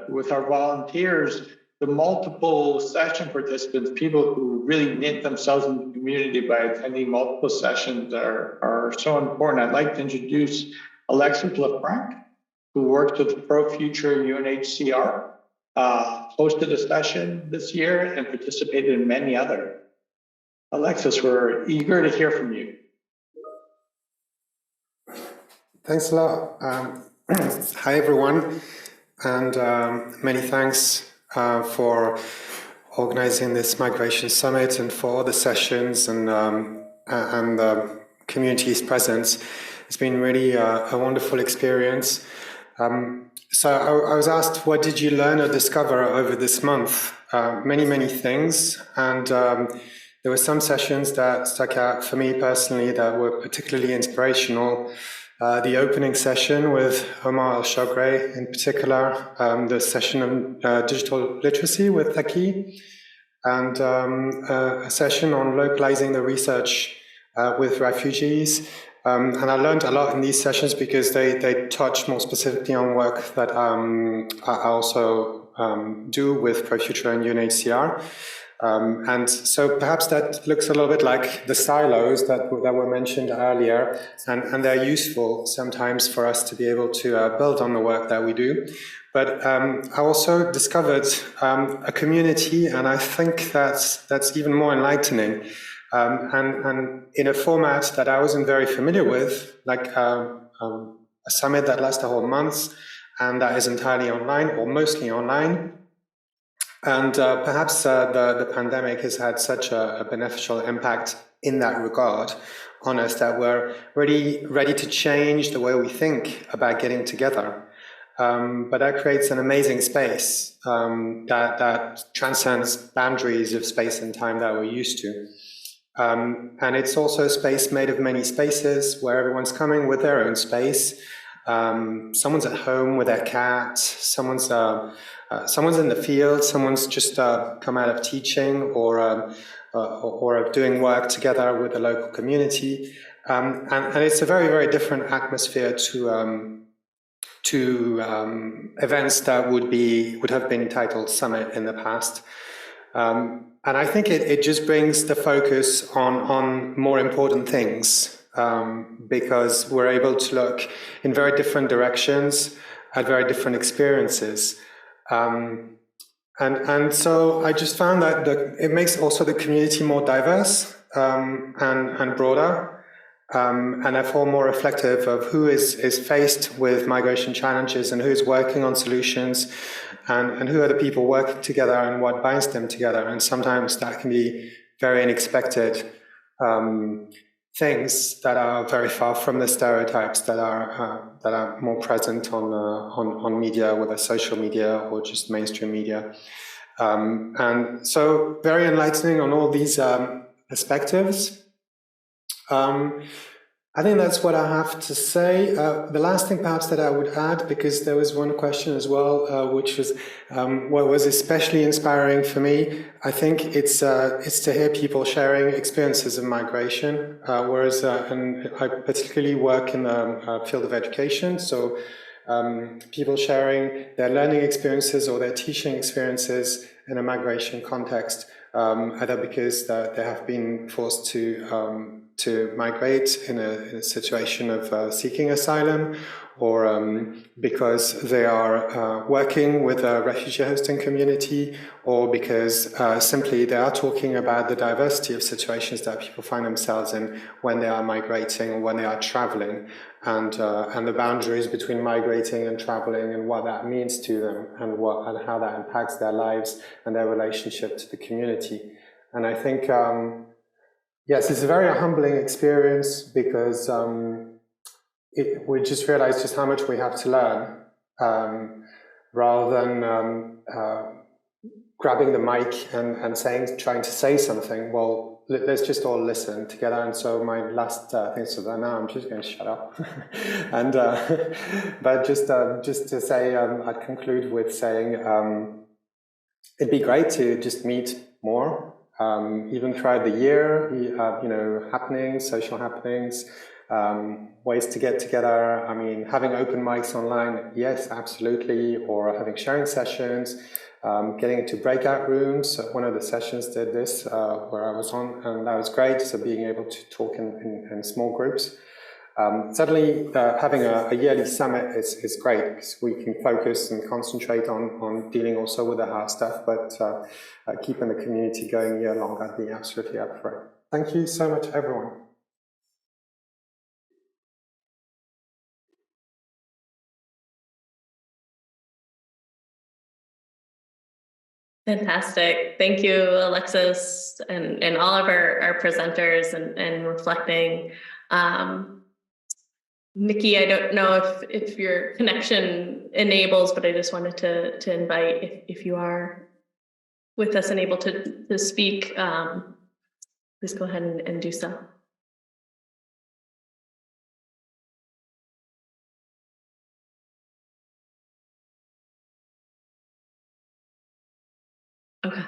with our volunteers, the multiple session participants, people who really knit themselves in the community by attending multiple sessions are so important. I'd like to introduce Alexis Lefranc, who works with Pro Future UNHCR, hosted a session this year and participated in many other. Alexis, we're eager to hear from you. Thanks a lot. Hi, everyone, and many thanks for organizing this migration summit and for all the sessions and the community's presence. It's been really a wonderful experience. So I was asked, what did you learn or discover over this month? Many things, and there were some sessions that stuck out for me personally that were particularly inspirational. The opening session with Omar El-Shogre in particular, the session on digital literacy with Taki, and a session on localizing the research with refugees. And I learned a lot in these sessions because they touch more specifically on work that I also do with Pro Future and UNHCR. And so perhaps that looks a little bit like the silos that were mentioned earlier, and they're useful sometimes for us to be able to build on the work that we do. But I also discovered a community, and I think that's even more enlightening. And in a format that I wasn't very familiar with, like a summit that lasts a whole month and that is entirely online or mostly online. And perhaps the pandemic has had such a beneficial impact in that regard on us that we're really ready to change the way we think about getting together. But that creates an amazing space that transcends boundaries of space and time that we're used to. And it's also a space made of many spaces where everyone's coming with their own space. Someone's at home with their cat, someone's in the field, someone's just come out of teaching or doing work together with the local community. And it's a very different atmosphere to events that would have been titled Summit in the past. And I think it just brings the focus on more important things, because we're able to look in very different directions at very different experiences. And so I just found that it makes also the community more diverse and broader, and therefore more reflective of who is faced with migration challenges and who is working on solutions, and who are the people working together and what binds them together. And sometimes that can be very unexpected things that are very far from the stereotypes that are more present on media, whether social media or just mainstream media. And so very enlightening on all these perspectives. I think that's what I have to say. The last thing perhaps that I would add, because there was one question as well, which was what was especially inspiring for me. I think it's to hear people sharing experiences of migration, whereas and I particularly work in the field of education, so people sharing their learning experiences or their teaching experiences in a migration context, either because they have been forced to migrate in a situation of seeking asylum, or because they are working with a refugee hosting community, or because simply they are talking about the diversity of situations that people find themselves in when they are migrating or when they are traveling, and the boundaries between migrating and traveling and what that means to them, and how that impacts their lives and their relationship to the community. And I think yes, it's a very humbling experience, because we just realize just how much we have to learn, rather than grabbing the mic and trying to say something. Well, let's just all listen together. And so my last thing is that now I'm just going to shut up. And but just to say, I'd conclude with saying it'd be great to just meet more. Even throughout the year, we have, happenings, social happenings, ways to get together. I mean, having open mics online, yes, absolutely, or having sharing sessions, getting into breakout rooms. One of the sessions did this where I was on, and that was great. So being able to talk in small groups. Certainly, having a yearly summit is great because we can focus and concentrate on dealing also with the hard stuff, but keeping the community going year long, I'd be absolutely up for it. Thank you so much, everyone. Fantastic. Thank you, Alexis, and all of our presenters and reflecting. Nikki, I don't know if your connection enables, but I just wanted to invite, if you are with us and able to speak, please go ahead and do so. Okay.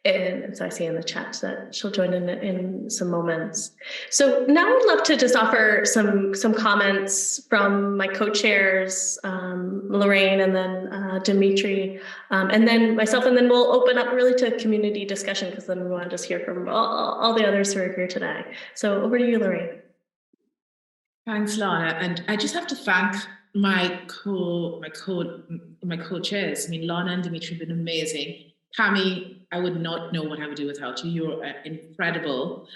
And so I see in the chat that she'll join in some moments. So now I'd love to just offer some comments from my co-chairs, Lorraine and then Dimitri, and then myself, and then we'll open up really to community discussion because then we want to just hear from all the others who are here today. So over to you, Lorraine. Thanks, Lana. And I just have to thank my co-chairs. I mean, Lana and Dimitri have been amazing. Cami, I would not know what I would do without you. You're incredible.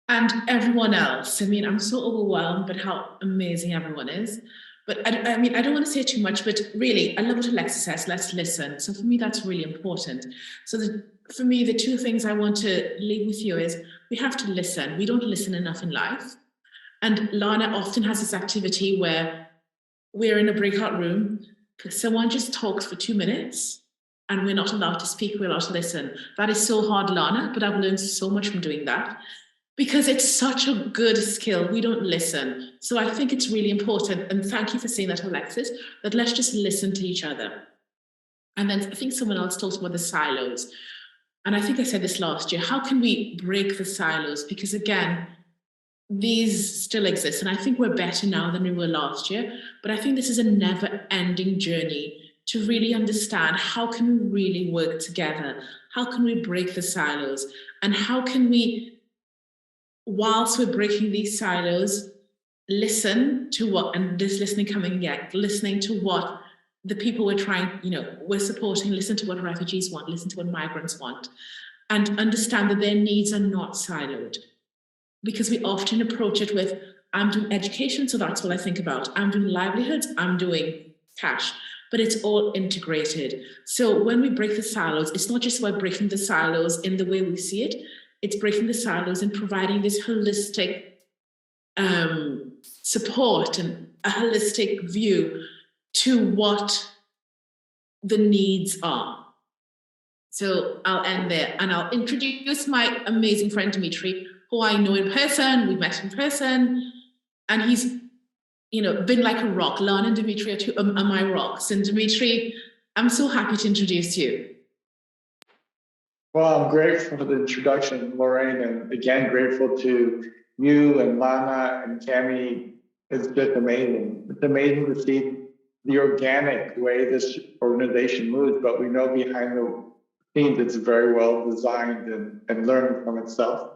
And everyone else. I mean, I'm so overwhelmed by how amazing everyone is. But I mean, I don't want to say too much, but really, I love what Alexis says, let's listen. So for me, that's really important. So for me, the two things I want to leave with you is we have to listen. We don't listen enough in life. And Lana often has this activity where we're in a breakout room, someone just talks for 2 minutes and we're not allowed to speak, we're allowed to listen. That is so hard, Lana, but I've learned so much from doing that because it's such a good skill. We don't listen. So I think it's really important, and thank you for saying that, Alexis, that let's just listen to each other. And then I think someone else talked about the silos. And I think I said this last year, how can we break the silos? Because again, these still exist, and I think we're better now than we were last year, but I think this is a never-ending journey to really understand how can we really work together, how can we break the silos, and how can we, whilst we're breaking these silos, listen to what, and this listening coming again, listening to what the people we're trying, we're supporting, listen to what refugees want, listen to what migrants want, and understand that their needs are not siloed. Because we often approach it with, I'm doing education, so that's what I think about. I'm doing livelihoods, I'm doing cash, but it's all integrated. So when we break the silos, it's not just about breaking the silos in the way we see it, it's breaking the silos and providing this holistic support and a holistic view to what the needs are. So I'll end there and I'll introduce my amazing friend Dimitri, who I know in person, we've met in person, and he's, been like a rock. Lana and Dimitri are my rocks. And Dimitri, I'm so happy to introduce you. Well, I'm grateful for the introduction, Lorraine, and again, grateful to you and Lana and Cami. It's just amazing. It's amazing to see the organic way this organization moves, but we know behind the scenes it's very well designed and learning from itself.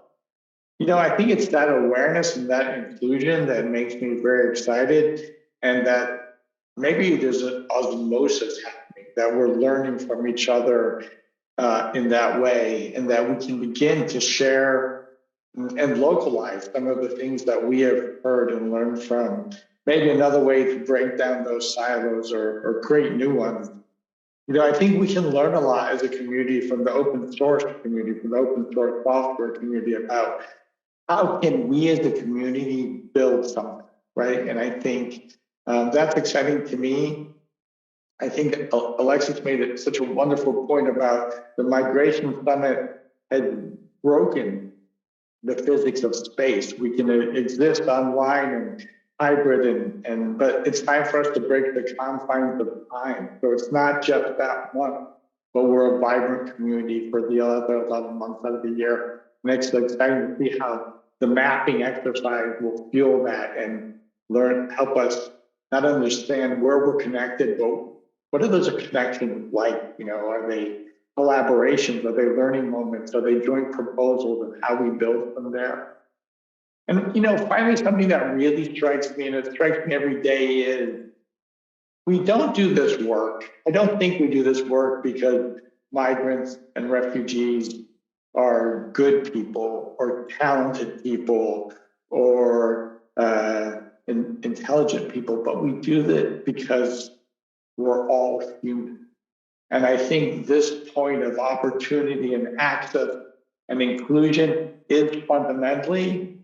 I think it's that awareness and that inclusion that makes me very excited, and that maybe there's an osmosis happening, that we're learning from each other in that way, and that we can begin to share and localize some of the things that we have heard and learned from. Maybe another way to break down those silos or create new ones. I think we can learn a lot as a community from the open source community, from the open source software community about how can we as a community build something, right? And I think that's exciting to me. I think Alexis made such a wonderful point about the Migration Summit had broken the physics of space. We can exist online and hybrid, but it's time for us to break the confines of time. So it's not just that month, but we're a vibrant community for the other 11 months out of the year. And it's exciting to see how the mapping exercise will fuel that and help us not understand where we're connected, but what are those connections like? Are they collaborations? Are they learning moments? Are they joint proposals, and how we build from there? And finally, something that really strikes me, and it strikes me every day, is we don't do this work. I don't think we do this work because migrants and refugees are good people or talented people or intelligent people, but we do it because we're all human. And I think this point of opportunity and access and inclusion is fundamentally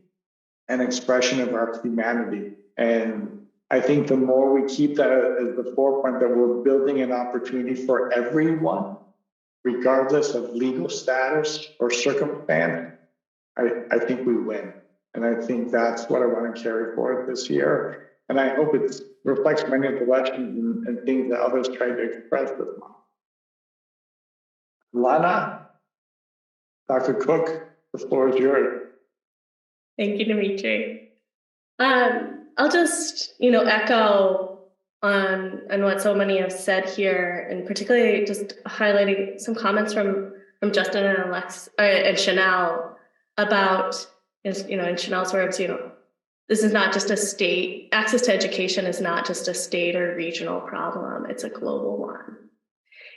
an expression of our humanity. And I think the more we keep that as the forefront, that we're building an opportunity for everyone, regardless of legal status or circumstance, I think we win. And I think that's what I want to carry forward this year. And I hope it reflects many of the lessons and things that others tried to express this month. Lana, Dr. Cook, the floor is yours. Thank you, Dimitri. I'll just, echo on what so many have said here, and particularly just highlighting some comments from Justin and Alex and Chanel about, in Chanel's words, this is not just a state, access to education is not just a state or regional problem, it's a global one.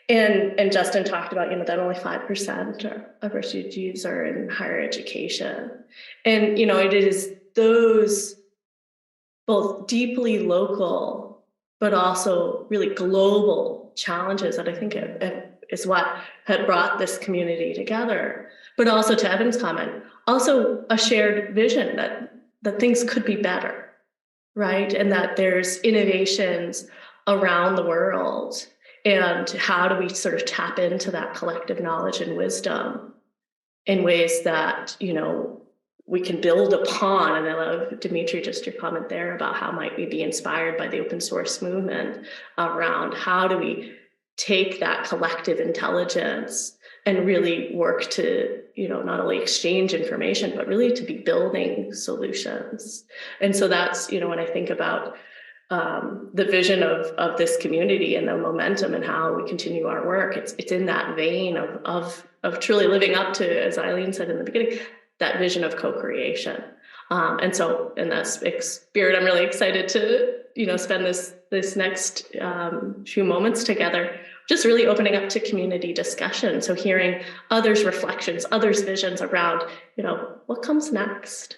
And Justin talked about, that only 5% of refugees are in higher education. And, it is those both deeply local, but also really global challenges that I think is what had brought this community together. But also, to Evan's comment, also a shared vision that things could be better, right? And that there's innovations around the world. And how do we sort of tap into that collective knowledge and wisdom in ways that, we can build upon? And I love, Dimitri, just your comment there about how might we be inspired by the open source movement around how do we take that collective intelligence and really work to, not only exchange information, but really to be building solutions. And so that's, when I think about the vision of this community and the momentum and how we continue our work, it's in that vein of truly living up to, as Eileen said in the beginning, that vision of co-creation. And so in that spirit, I'm really excited to, spend this next few moments together, just really opening up to community discussion. So hearing others' reflections, others' visions around, what comes next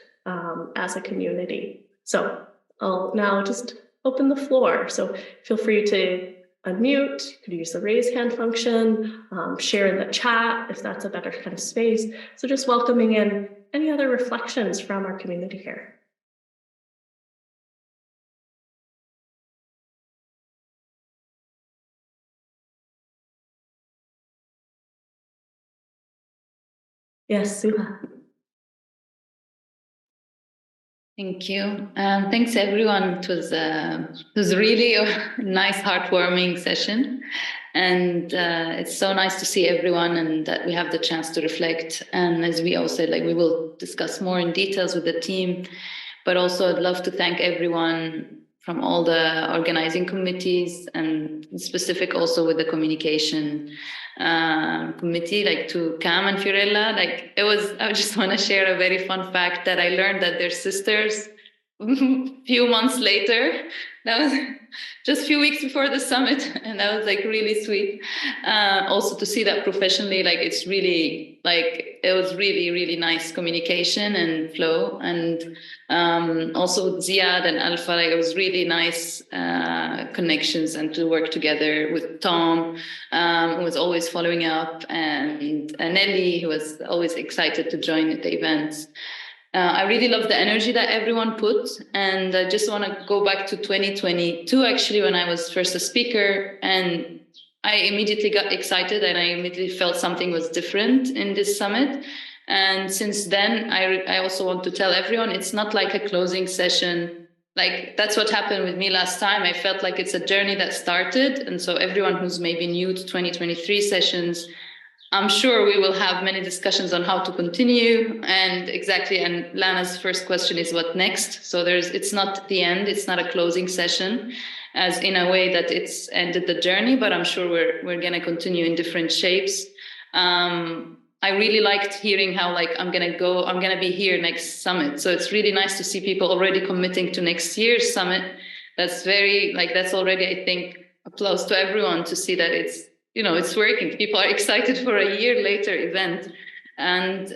as a community. So I'll now just open the floor. So feel free to unmute, you could use the raise hand function, share in the chat if that's a better kind of space. So just welcoming in any other reflections from our community here. Yes, Suha. Thank you. Thanks, everyone. It was really a nice, heartwarming session. And it's so nice to see everyone and that we have the chance to reflect. And as we all said, we will discuss more in details with the team. But also, I'd love to thank everyone from all the organizing committees and specific also with the communication committee, to Cam and Fiorella. I just want to share a very fun fact that I learned that they're sisters few months later. That was just a few weeks before the summit, and that was really sweet. Also to see that professionally, it's really it was really, really nice communication and flow. And also with Ziad and Alpha, it was really nice connections and to work together with Tom, who was always following up, and Nelly, who was always excited to join at the events. I really love the energy that everyone put, and I just want to go back to 2022, actually, when I was first a speaker, and I immediately got excited and I immediately felt something was different in this summit. And since then, I also want to tell everyone, it's not like a closing session. That's what happened with me last time. I felt like it's a journey that started. And so everyone who's maybe new to 2023 sessions, I'm sure we will have many discussions on how to continue, and Lana's first question is what next? So it's not the end, it's not a closing session, as in a way that it's ended the journey, but I'm sure we're gonna continue in different shapes. I really liked hearing how I'm gonna be here next summit. So it's really nice to see people already committing to next year's summit. That's that's already, I think, applause to everyone to see that it's working. People are excited for a year later event. And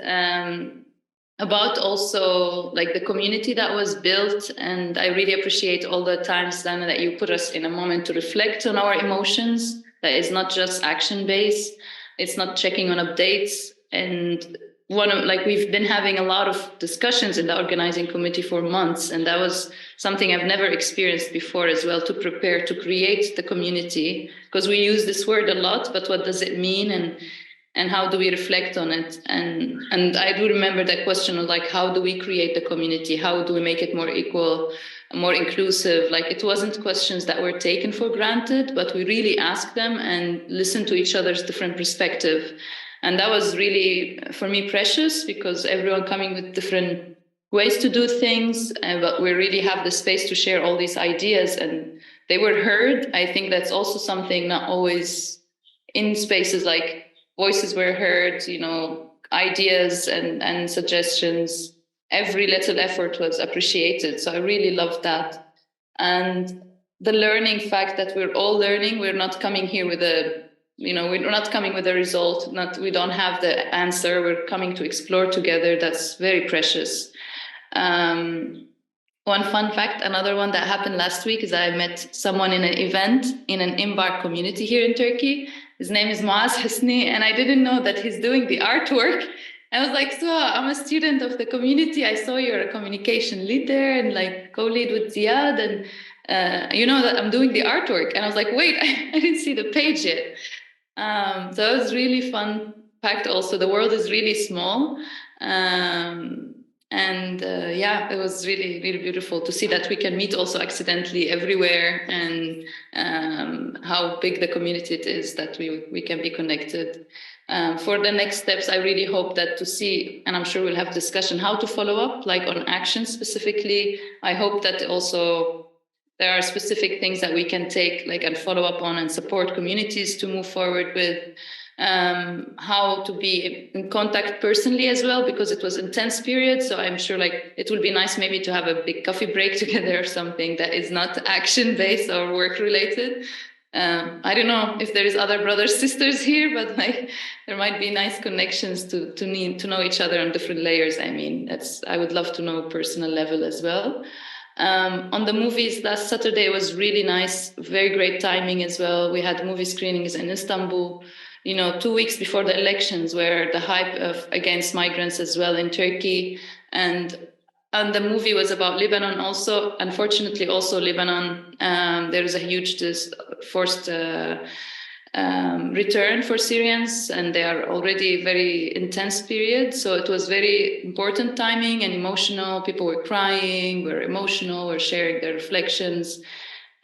about also the community that was built. And I really appreciate all the times, Dana, that you put us in a moment to reflect on our emotions. That is not just action-based. It's not checking on updates. And we've been having a lot of discussions in the organizing committee for months. And that was something I've never experienced before as well, to prepare to create the community, because we use this word a lot, but what does it mean? And how do we reflect on it? And I do remember that question of how do we create the community? How do we make it more equal, more inclusive? It wasn't questions that were taken for granted, but we really asked them and listened to each other's different perspective. And that was really, for me, precious, because everyone coming with different ways to do things, but we really have the space to share all these ideas, and they were heard. I think that's also something not always in spaces voices were heard, ideas and suggestions. Every little effort was appreciated. So I really loved that. And the learning fact that we're all learning, we're not coming here with we're not coming with a result, we don't have the answer, we're coming to explore together. That's very precious. One fun fact, another one that happened last week, is I met someone in an event in an Imbar community here in Turkey. His name is Muaz Husni, and I didn't know that he's doing the artwork. I was like, so I'm a student of the community. I saw you're a communication lead there and co-lead with Ziad, and that I'm doing the artwork. And I was like, wait, I didn't see the page yet. So it was really fun fact. Also, the world is really small. It was really, really beautiful to see that we can meet also accidentally everywhere, and how big the community it is, that we can be connected. For the next steps, I really hope that to see, and I'm sure we'll have discussion, how to follow up, on actions specifically. I hope that also there are specific things that we can take and follow up on and support communities to move forward with. How to be in contact personally as well, because it was intense period. So I'm sure it will be nice maybe to have a big coffee break together or something that is not action based or work related. I don't know if there is other brothers, sisters here, but there might be nice connections to need to know each other on different layers. I mean, I would love to know personal level as well. On the movies, last Saturday was really nice, very great timing as well. We had movie screenings in Istanbul, 2 weeks before the elections, where the hype against migrants as well in Turkey. And the movie was about Lebanon also. Unfortunately, also Lebanon, there is a huge forced return for Syrians, and they are already very intense period. So it was very important timing and emotional. People were crying, were emotional, were sharing their reflections.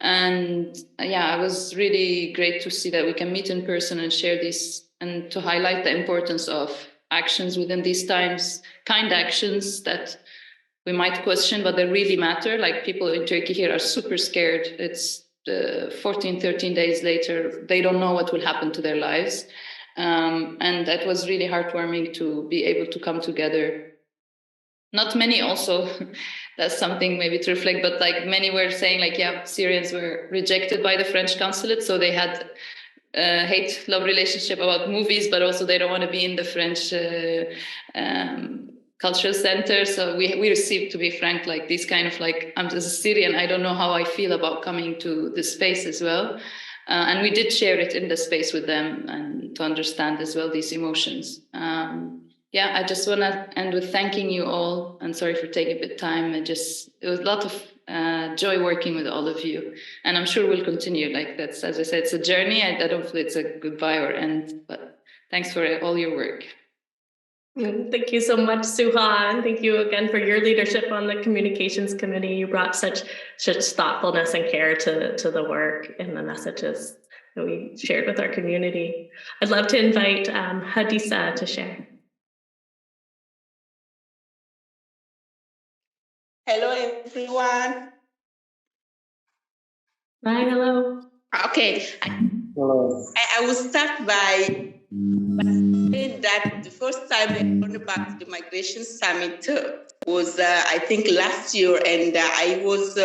And it was really great to see that we can meet in person and share this, and to highlight the importance of actions within these times, kind actions that we might question, but they really matter. People in Turkey here are super scared. It's 14, 13 days later, they don't know what will happen to their lives. And that was really heartwarming to be able to come together. Not many also, that's something maybe to reflect, but many were saying Syrians were rejected by the French consulate. So they had hate-love relationship about movies, but also they don't want to be in the French cultural center. So we received, to be frank, these kind of I'm just a Syrian, I don't know how I feel about coming to this space as well. And we did share it in the space with them, and to understand as well these emotions. I just want to end with thanking you all, and sorry for taking a bit of time. It was a lot of joy working with all of you, and I'm sure we'll continue. That's, as I said, it's a journey. I don't feel it's a goodbye or end, but thanks for all your work. Thank you so much, Suhan. Thank you again for your leadership on the communications committee. You brought such thoughtfulness and care to the work and the messages. that we shared with our community. I'd love to invite Hadisa to share. Hello, everyone. Hi, hello. Okay, I will start by saying that the first time I learned about the Migration Summit was, I think, last year, and I was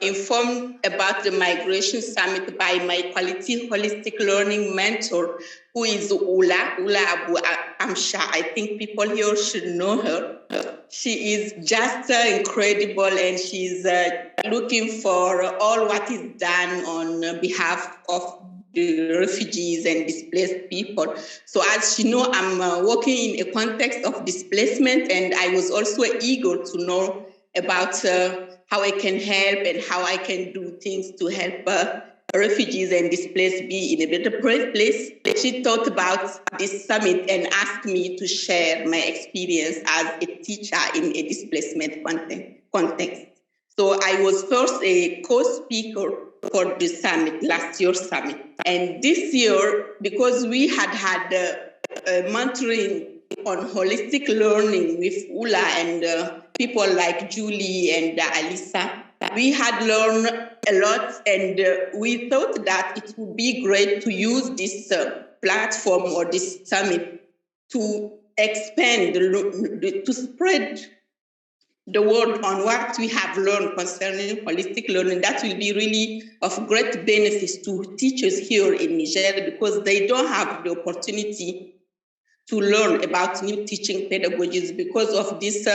informed about the Migration Summit by my Quality Holistic Learning mentor, who is Ula Abu Amsha. I think people here should know her. She is just incredible, and she's looking for all what is done on behalf of the refugees and displaced people. So as you know, I'm working in a context of displacement, and I was also eager to know about how I can help and how I can do things to help refugees and displaced be in a better place. She thought about this summit and asked me to share my experience as a teacher in a displacement context. So I was first a co-speaker for the summit, last year's summit. And this year, because we had mentoring on holistic learning with Ula and people like Julie and Alisa, we had learned a lot, and we thought that it would be great to use this platform or this summit to expand, to spread the word on what we have learned concerning holistic learning. That will be really of great benefits to teachers here in Niger, because they don't have the opportunity to learn about new teaching pedagogies because of this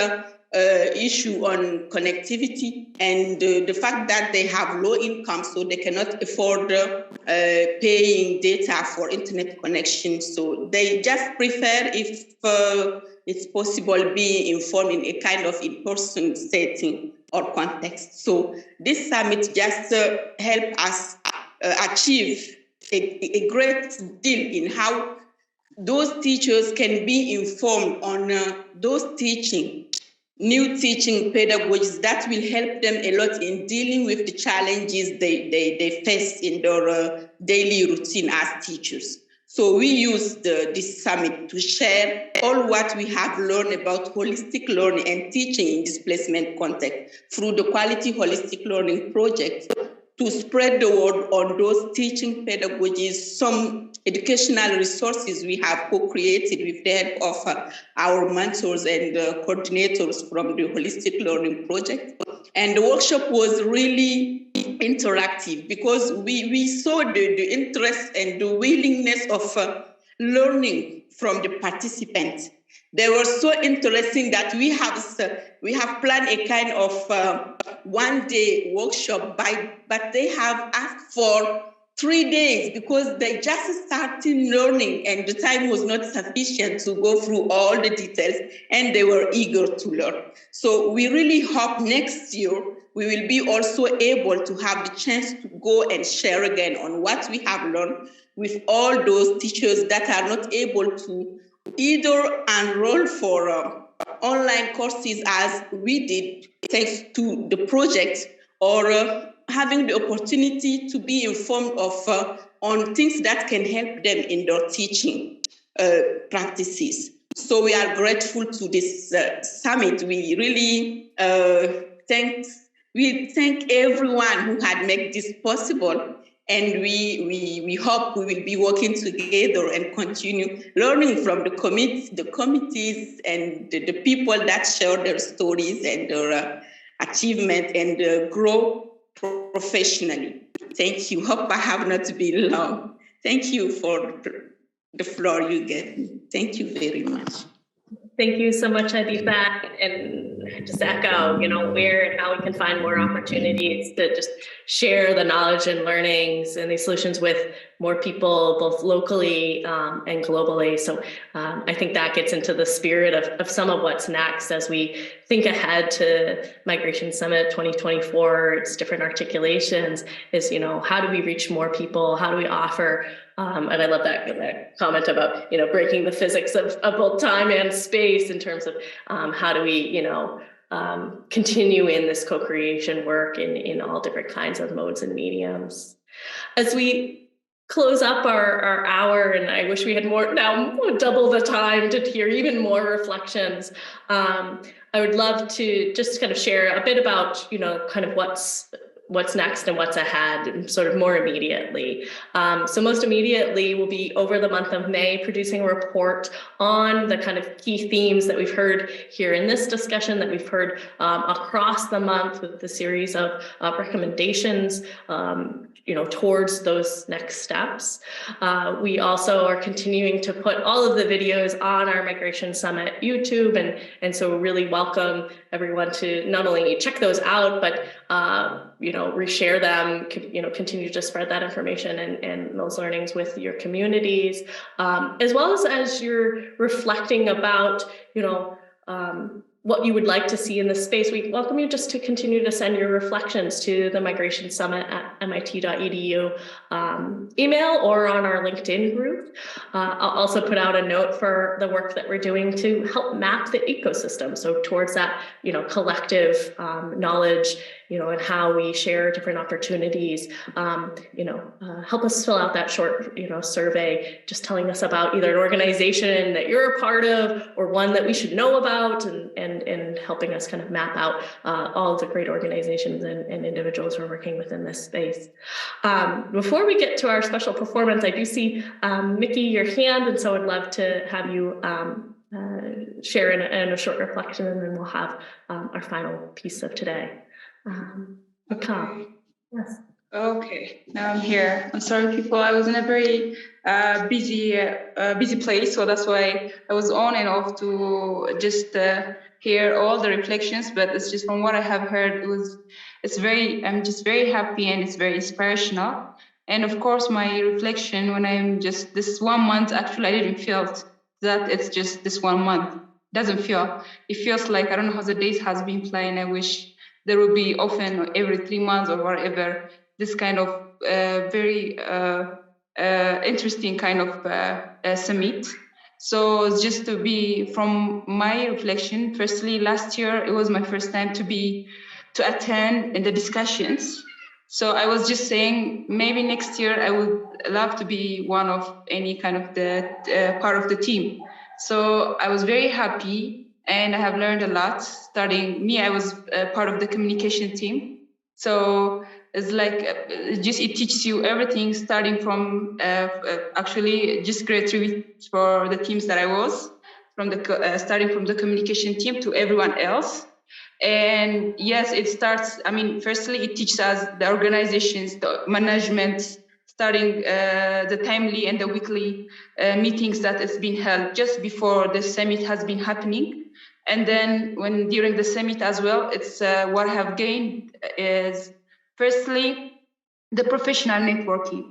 issue on connectivity and the fact that they have low income, so they cannot afford paying data for internet connection. So they just prefer, if it's possible, being informed in a kind of in-person setting or context. So this summit just helped us achieve a great deal in how those teachers can be informed on those new teaching pedagogies that will help them a lot in dealing with the challenges they face in their daily routine as teachers. So we used this summit to share all what we have learned about holistic learning and teaching in displacement context through the Quality Holistic Learning Project, to spread the word on those teaching pedagogies, some educational resources we have co-created with the help of our mentors and coordinators from the Holistic Learning Project. And the workshop was really interactive because we saw the interest and the willingness of learning from the participants. They were so interesting that we have planned a kind of one-day workshop, but they have asked for 3 days because they just started learning and the time was not sufficient to go through all the details, and they were eager to learn. So we really hope next year we will be also able to have the chance to go and share again on what we have learned with all those teachers that are not able to either enroll for online courses as we did thanks to the project, or having the opportunity to be informed of on things that can help them in their teaching practices. So we are grateful to this summit. We really thank everyone who had made this possible. And we hope we will be working together and continue learning from the committees and the people that share their stories and their achievement and grow professionally. Thank you. Hope I have not been long. Thank you for the floor you gave me. Thank you very much. Thank you so much, Adifa, and just echo, where and how we can find more opportunities to just share the knowledge and learnings and these solutions with more people, both locally and globally. So I think that gets into the spirit of some of what's next as we think ahead to Migration Summit 2024, its different articulations is, how do we reach more people? How do we offer and I love that comment about, breaking the physics of both time and space in terms of how do we, continue in this co-creation work in all different kinds of modes and mediums. As we close up our hour, and I wish we had double the time to hear even more reflections. I would love to just kind of share a bit about, kind of what's next and what's ahead, and sort of more immediately. So most immediately, we'll be over the month of May producing a report on the kind of key themes that we've heard here in this discussion, that we've heard across the month, with the series of recommendations towards those next steps. We also are continuing to put all of the videos on our Migration Summit YouTube, and so really welcome everyone to not only check those out, but reshare them, continue to spread that information and those learnings with your communities, as well as you're reflecting about, what you would like to see in this space. We welcome you just to continue to send your reflections to the Migration Summit at mit.edu email or on our LinkedIn group. I'll also put out a note for the work that we're doing to help map the ecosystem. So towards that, collective knowledge, and how we share different opportunities. Help us fill out that short, survey, just telling us about either an organization that you're a part of or one that we should know about, and helping us kind of map out all of the great organizations and individuals who are working within this space. Before we get to our special performance, I do see, Mickey, your hand, and so I'd love to have you share in a short reflection, and then we'll have our final piece of today. Yes. Okay, now I'm here. I'm sorry, people. I was in a very busy place, so that's why I was on and off to just hear all the reflections. But it's just from what I have heard, I'm just very happy, and it's very inspirational. And of course, my reflection when I'm just this 1 month, actually, I didn't feel that it's just this 1 month. Doesn't feel. It feels like I don't know how the days has been playing. I wish there will be often every 3 months or whatever, this kind of very interesting kind of summit. So just to be from my reflection, firstly, last year, it was my first time to attend in the discussions. So I was just saying, maybe next year I would love to be one of any kind of the part of the team. So I was very happy. And I have learned a lot. I was part of the communication team. So it's like, it teaches you everything, starting from actually just great tribute for the teams that I was, starting from the communication team to everyone else. And yes, it starts, firstly, it teaches us the organizations, the management, starting the timely and the weekly meetings that has been held just before the summit has been happening. And then during the summit as well, it's what I have gained is firstly, the professional networking,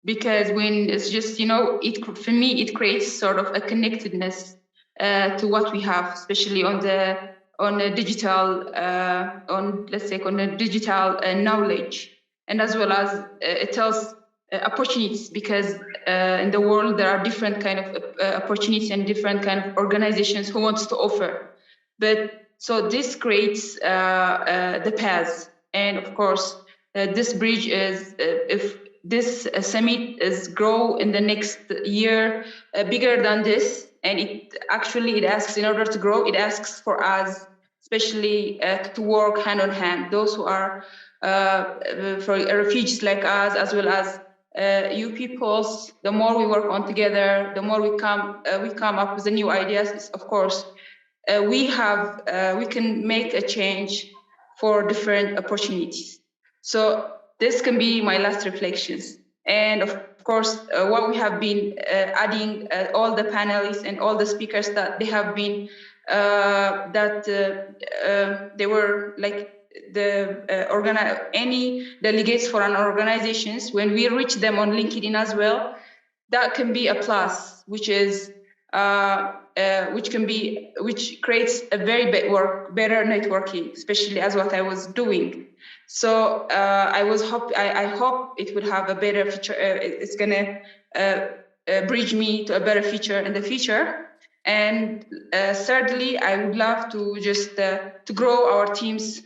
because when it's just, for me, it creates sort of a connectedness to what we have, especially on the digital, on the digital knowledge, and as well as it tells opportunities, because in the world there are different kind of opportunities and different kind of organizations who wants to offer. But so this creates the paths, and of course this bridge is if this summit is grow in the next year bigger than this, and it asks, in order to grow, it asks for us especially to work hand in hand, those who are for refugees like us, as well as you peoples. The more we work on together, the more we come up with the new ideas. Of course, we can make a change for different opportunities. So this can be my last reflections. And of course, what we have been adding, all the panelists and all the speakers that they have been, they were like any delegates for an organizations, when we reach them on LinkedIn as well, that can be a plus, which is which creates a very better networking, especially as what I was doing. So I hope it will have a better future. It's gonna bridge me to a better future in the future. And thirdly, I would love to just to grow our teams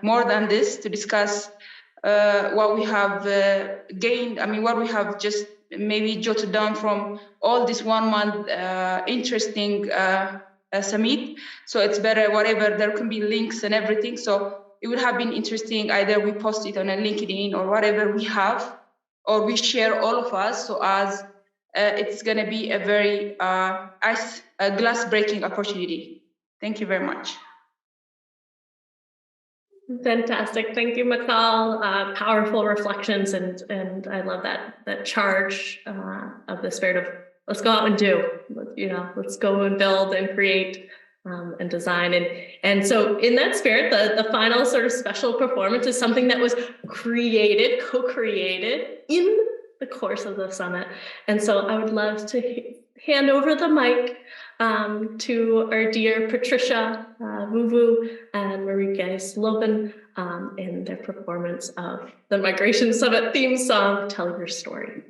more than this, to discuss what we have gained. I mean, what we have just maybe jotted down from all this 1 month interesting summit. So it's better, whatever, there can be links and everything. So it would have been interesting, either we post it on a LinkedIn or whatever we have, or we share all of us, so as it's going to be a very glass breaking opportunity. Thank you very much. Fantastic. Thank you, Makal. Powerful reflections, and I love that charge of the spirit of let's go out and do. Let's go and build and create and design. And so in that spirit, the final sort of special performance is something that was co-created in the course of the summit. And so I would love to hand over the mic to our dear Patricia Vuvu and Marieke Slopen in their performance of the Migration Summit theme song, Tell Your Story.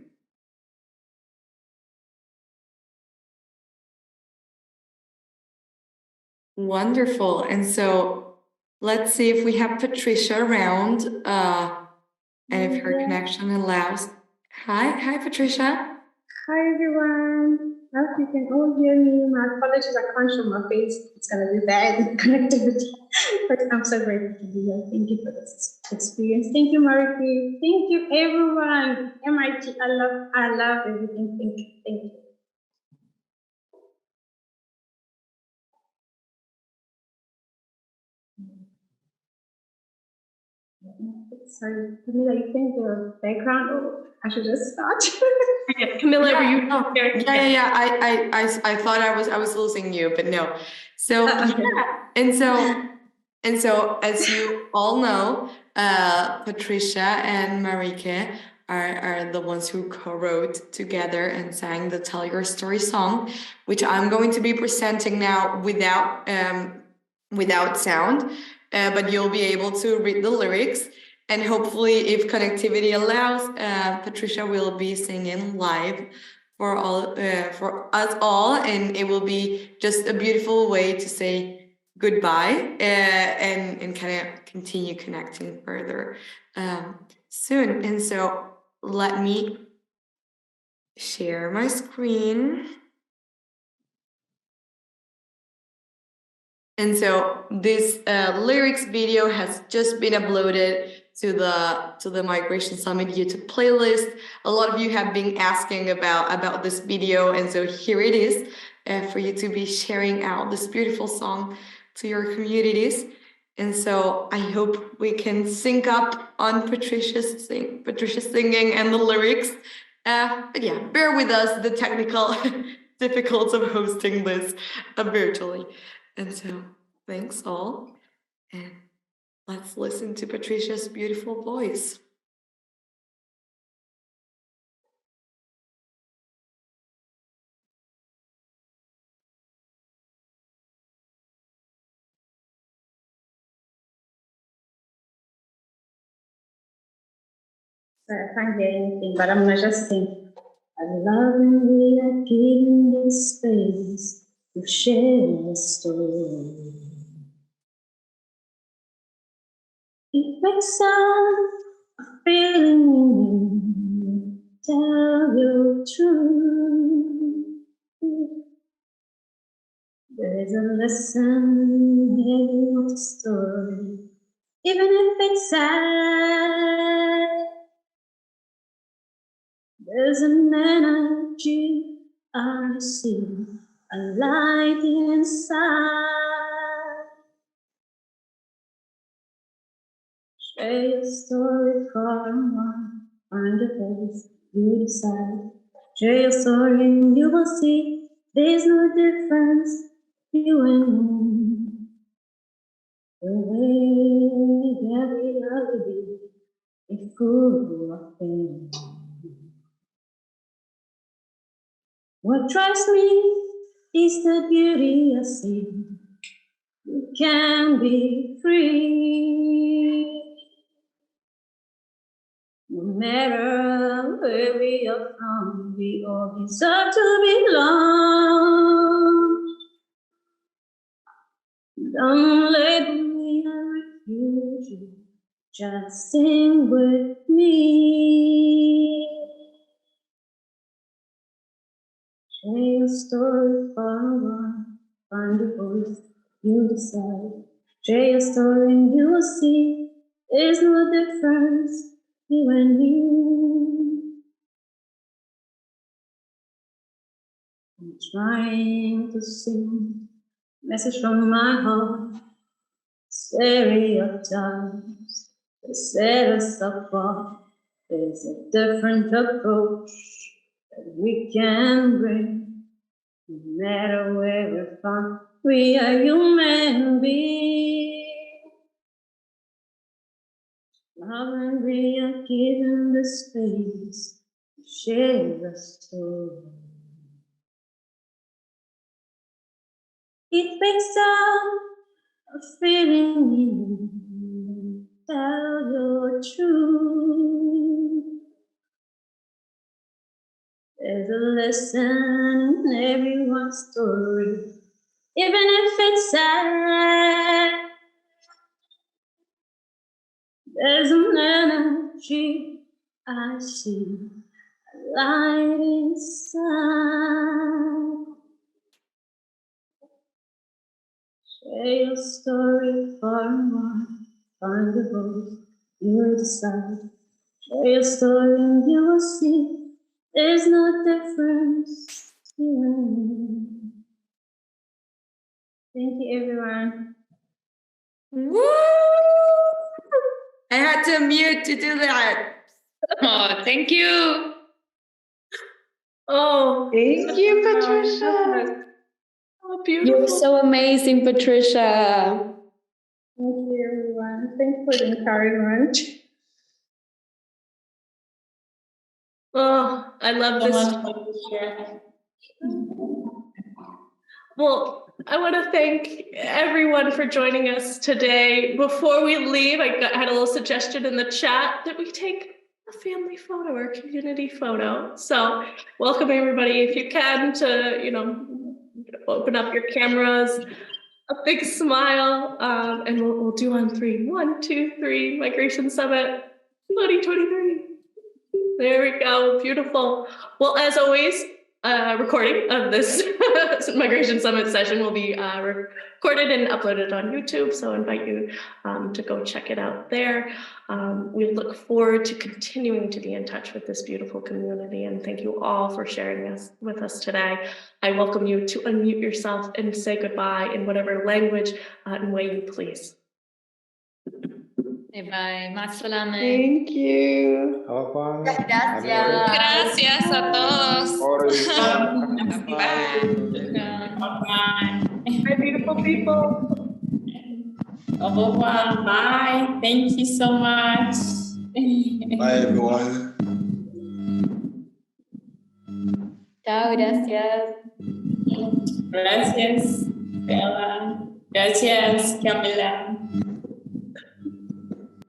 Wonderful. And so let's see if we have Patricia around and if her connection allows. Hi, Patricia. Hi, everyone. I hope you can all hear me. My apologies, I can't show my face. It's going to be bad connectivity. But I'm so grateful to be here. Thank you for this experience. Thank you, Marieke. Thank you, everyone. MIT, I love everything. Thank you. Sorry, Camilla, you think the background, or I should just start? Yeah, Camilla, were you? Yeah. I thought I was losing you, but no. So okay. Yeah, and so as you all know, Patricia and Marieke are the ones who co-wrote together and sang the Tell Your Story song, which I'm going to be presenting now without sound, but you'll be able to read the lyrics. And hopefully, if connectivity allows, Patricia will be singing live for us all, and it will be just a beautiful way to say goodbye and kind of continue connecting further soon. And so let me share my screen. And so this lyrics video has just been uploaded to the Migration Summit YouTube playlist. A lot of you have been asking about this video, and so here it is for you to be sharing out this beautiful song to your communities. And so I hope we can sync up on Patricia's singing and the lyrics. But yeah, bear with us the technical difficulties of hosting this virtually. And so thanks all, and let's listen to Patricia's beautiful voice. I can't hear anything, but I'm gonna just sing. I love when we are given this space to share a story. It wakes up a feeling in you, tell your truth. There's a lesson in the story, even if it's sad. There's an energy I see, a light inside. Share your story from one, find a place you decide. Share your story and you will see there's no difference, you and me. The way that we are living is full of pain. What drives me is the beauty I see. You can be free. No matter where we are from, we all deserve to belong. Don't label me a refugee, just sing with me. Share your story for a while, find a voice, you decide. Share your story and you will see there's no difference, you and me. I'm trying to sing a message from my heart. Stereotypes that set us apart. There's a different approach that we can bring. No matter where we're from, we are human beings. Love and we are given the space to share the story. It breaks down a feeling in you, tell your truth. There's a lesson in everyone's story, even if it's sad. There's an energy I see, a light inside. Share your story for a while, find a voice, you decide. Share your story and you will see there's no difference here and me. Thank you, everyone. Woo! I had to mute to do that. Oh, thank you. Oh, Thank you, Patricia. oh, beautiful. You're so amazing, Patricia. Thank you, everyone. Thanks for the encouragement. Oh, I love this. Well, I want to thank everyone for joining us today. Before we leave, I had a little suggestion in the chat that we take a family photo or a community photo. So welcome everybody, if you can, to, open up your cameras, a big smile, and we'll do on 3. 1, 2, 3, Migration Summit 2023. There we go, beautiful. Well, as always, recording of this Migration Summit session will be recorded and uploaded on YouTube, so I invite you to go check it out there. We look forward to continuing to be in touch with this beautiful community, and thank you all for sharing this with us today. I welcome you to unmute yourself and say goodbye in whatever language and way you please. Bye. Masalame. Thank you. Gracias a todos. Bye, beautiful people. Au revoir. Bye. Thank you so much. Bye, everyone. Ciao, gracias. Gracias, Bella. Gracias, Camila.